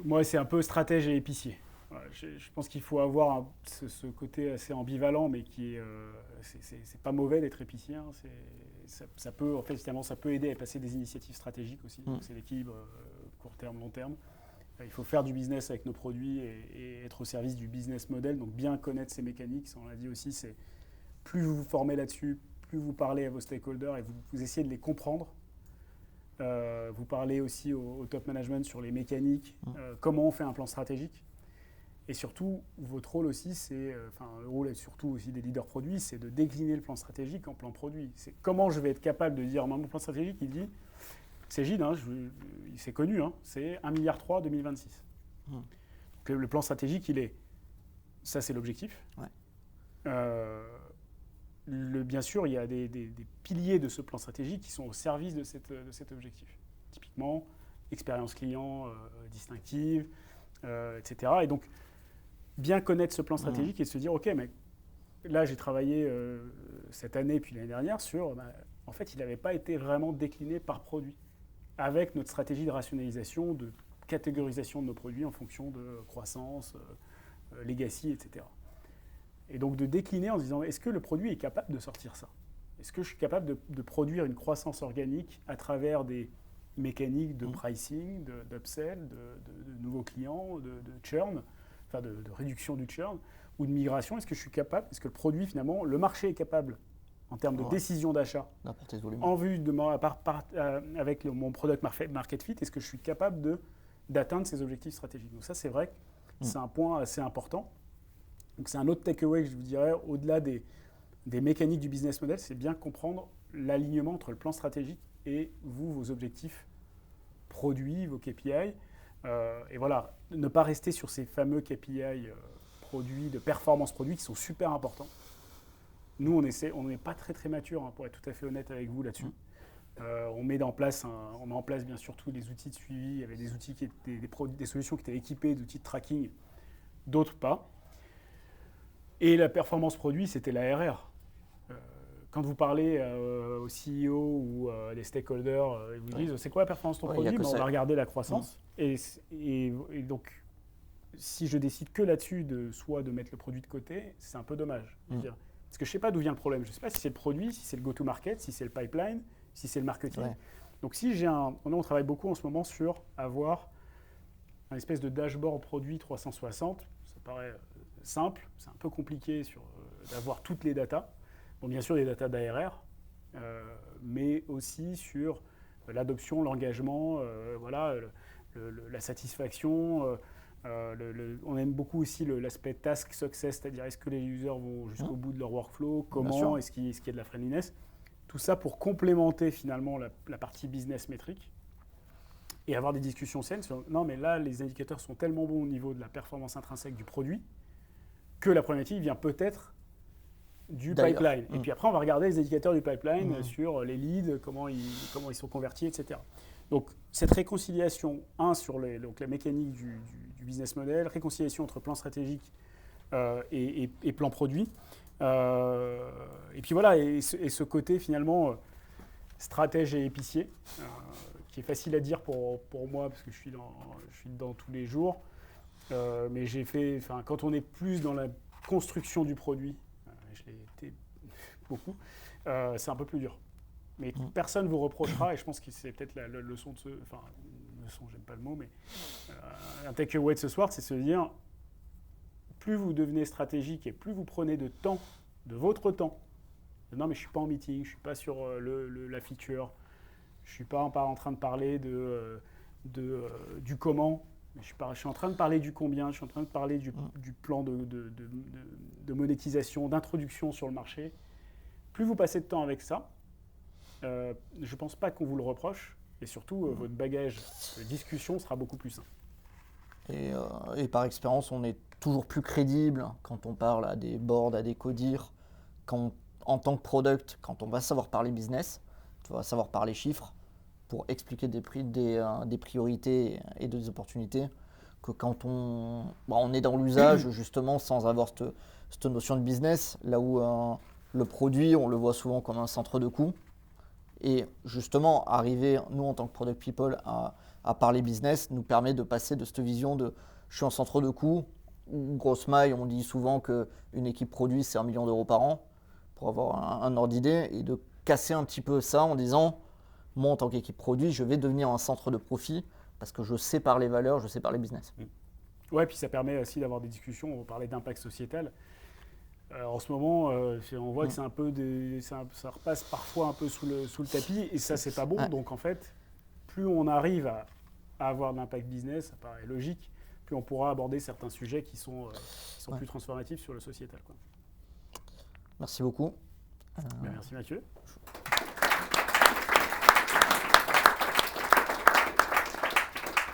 Moi, c'est un peu stratège et épicier. Je pense qu'il faut avoir ce côté assez ambivalent, mais qui est, c'est pas mauvais d'être épicier. Ça peut, en fait, finalement, ça peut aider à passer des initiatives stratégiques aussi. Donc, c'est l'équilibre court terme, long terme. Il faut faire du business avec nos produits et être au service du business model. Donc, bien connaître ces mécaniques. Ça, on l'a dit aussi, c'est plus vous vous formez là-dessus, plus vous parlez à vos stakeholders et vous essayez de les comprendre, Vous parlez aussi au top management sur les mécaniques, comment on fait un plan stratégique. Et surtout, votre rôle aussi, le rôle surtout aussi des leaders produits, c'est de décliner le plan stratégique en plan produit. C'est comment je vais être capable de dire, mon plan stratégique, il dit, c'est Gilles, c'est connu, c'est 1,3 milliard 2026. Donc, le plan stratégique, ça c'est l'objectif. Ouais. Bien sûr, il y a des piliers de ce plan stratégique qui sont au service de cet objectif. Typiquement, expérience client distinctive, etc. Et donc, bien connaître ce plan stratégique et se dire, OK, mais là, j'ai travaillé cette année puis l'année dernière sur, en fait, il n'avait pas été vraiment décliné par produit, avec notre stratégie de rationalisation, de catégorisation de nos produits en fonction de croissance, legacy, etc. Et donc de décliner en se disant, est-ce que le produit est capable de sortir ça? Est-ce que je suis capable de produire une croissance organique à travers des mécaniques de pricing, d'upsell, de nouveaux clients, de churn, enfin de réduction du churn, ou de migration? Est-ce que je suis capable? Est-ce que le produit, finalement, le marché est capable, en termes de décision d'achat, d'apporter ce volume. en vue de avec mon product market fit, est-ce que je suis capable d'atteindre ces objectifs stratégiques? Donc ça, c'est vrai que c'est un point assez important. Donc c'est un autre takeaway que je vous dirais, au-delà des mécaniques du business model, c'est bien comprendre l'alignement entre le plan stratégique et vos objectifs produits, vos KPI. Et voilà, ne pas rester sur ces fameux KPI produits, de performance produit qui sont super importants. Nous, on n'est pas très mature, pour être tout à fait honnête avec vous là-dessus. On met en place bien sûr tous les outils de suivi. Il y avait des outils des solutions qui étaient équipées d'outils de tracking, d'autres pas. Et la performance produit, c'était la RR. Quand vous parlez au CEO ou les stakeholders, ils vous disent c'est quoi la performance de ton produit? On va regarder la croissance. Et donc, si je décide que là-dessus soit de mettre le produit de côté, c'est un peu dommage. Parce que je ne sais pas d'où vient le problème. Je ne sais pas si c'est le produit, si c'est le go-to-market, si c'est le pipeline, si c'est le marketing. Ouais. Donc si on travaille beaucoup en ce moment sur avoir un espèce de dashboard produit 360. Ça paraît simple, c'est un peu compliqué d'avoir toutes les datas. Bon, bien sûr, des datas d'ARR, mais aussi sur l'adoption, l'engagement, la satisfaction. On aime beaucoup aussi l'aspect task success, c'est-à-dire est-ce que les users vont jusqu'au bout de leur workflow, comment, est-ce qu'il y a de la friendliness. Tout ça pour complémenter finalement la partie business métrique et avoir des discussions saines sur non, mais là, les indicateurs sont tellement bons au niveau de la performance intrinsèque du produit que la problématique vient peut-être du pipeline. Et puis après, on va regarder les indicateurs du pipeline sur les leads, comment ils sont convertis, etc. Donc, cette réconciliation, sur donc la mécanique du business model, réconciliation entre plan stratégique et plan produit. Et puis voilà, et ce côté finalement stratège et épicier, qui est facile à dire pour moi, parce que je suis dedans tous les jours. Mais quand on est plus dans la construction du produit, je l'ai été beaucoup, c'est un peu plus dur. Mais personne ne vous reprochera, et je pense que c'est peut-être la leçon de leçon, j'aime pas le mot, mais un takeaway de ce soir, c'est se dire, plus vous devenez stratégique et plus vous prenez de votre temps, non mais je ne suis pas en meeting, je ne suis pas sur la feature, je ne suis pas en train de parler du comment, je suis en train de parler du combien, je suis en train de parler du plan de monétisation, d'introduction sur le marché. Plus vous passez de temps avec ça, je ne pense pas qu'on vous le reproche, et surtout votre bagage de discussion sera beaucoup plus sain. Et par expérience, on est toujours plus crédible quand on parle à des boards, à des codires, en tant que product, quand on va savoir parler business, tu vas savoir parler chiffres, pour expliquer des priorités et des opportunités, que quand on est dans l'usage, justement, sans avoir cette notion de business, là où le produit, on le voit souvent comme un centre de coût. Et justement, arriver, nous, en tant que product people, à parler business, nous permet de passer de cette vision de « je suis en centre de coût », grosse maille, on dit souvent qu'une équipe produit, c'est 1 million d'euros par an, pour avoir un ordre d'idée, et de casser un petit peu ça en disant « moi, en tant qu'équipe produit, je vais devenir un centre de profit parce que je sais parler valeur, je sais parler business ». Ouais, puis ça permet aussi d'avoir des discussions, on parlait d'impact sociétal. En ce moment, on voit que c'est un peu ça repasse parfois un peu sous le tapis, et ça, c'est pas bon. Donc en fait, plus on arrive à avoir de l'impact business, ça paraît logique, plus on pourra aborder certains sujets qui sont plus transformatifs sur le sociétal, quoi. Merci beaucoup. Merci Mathieu.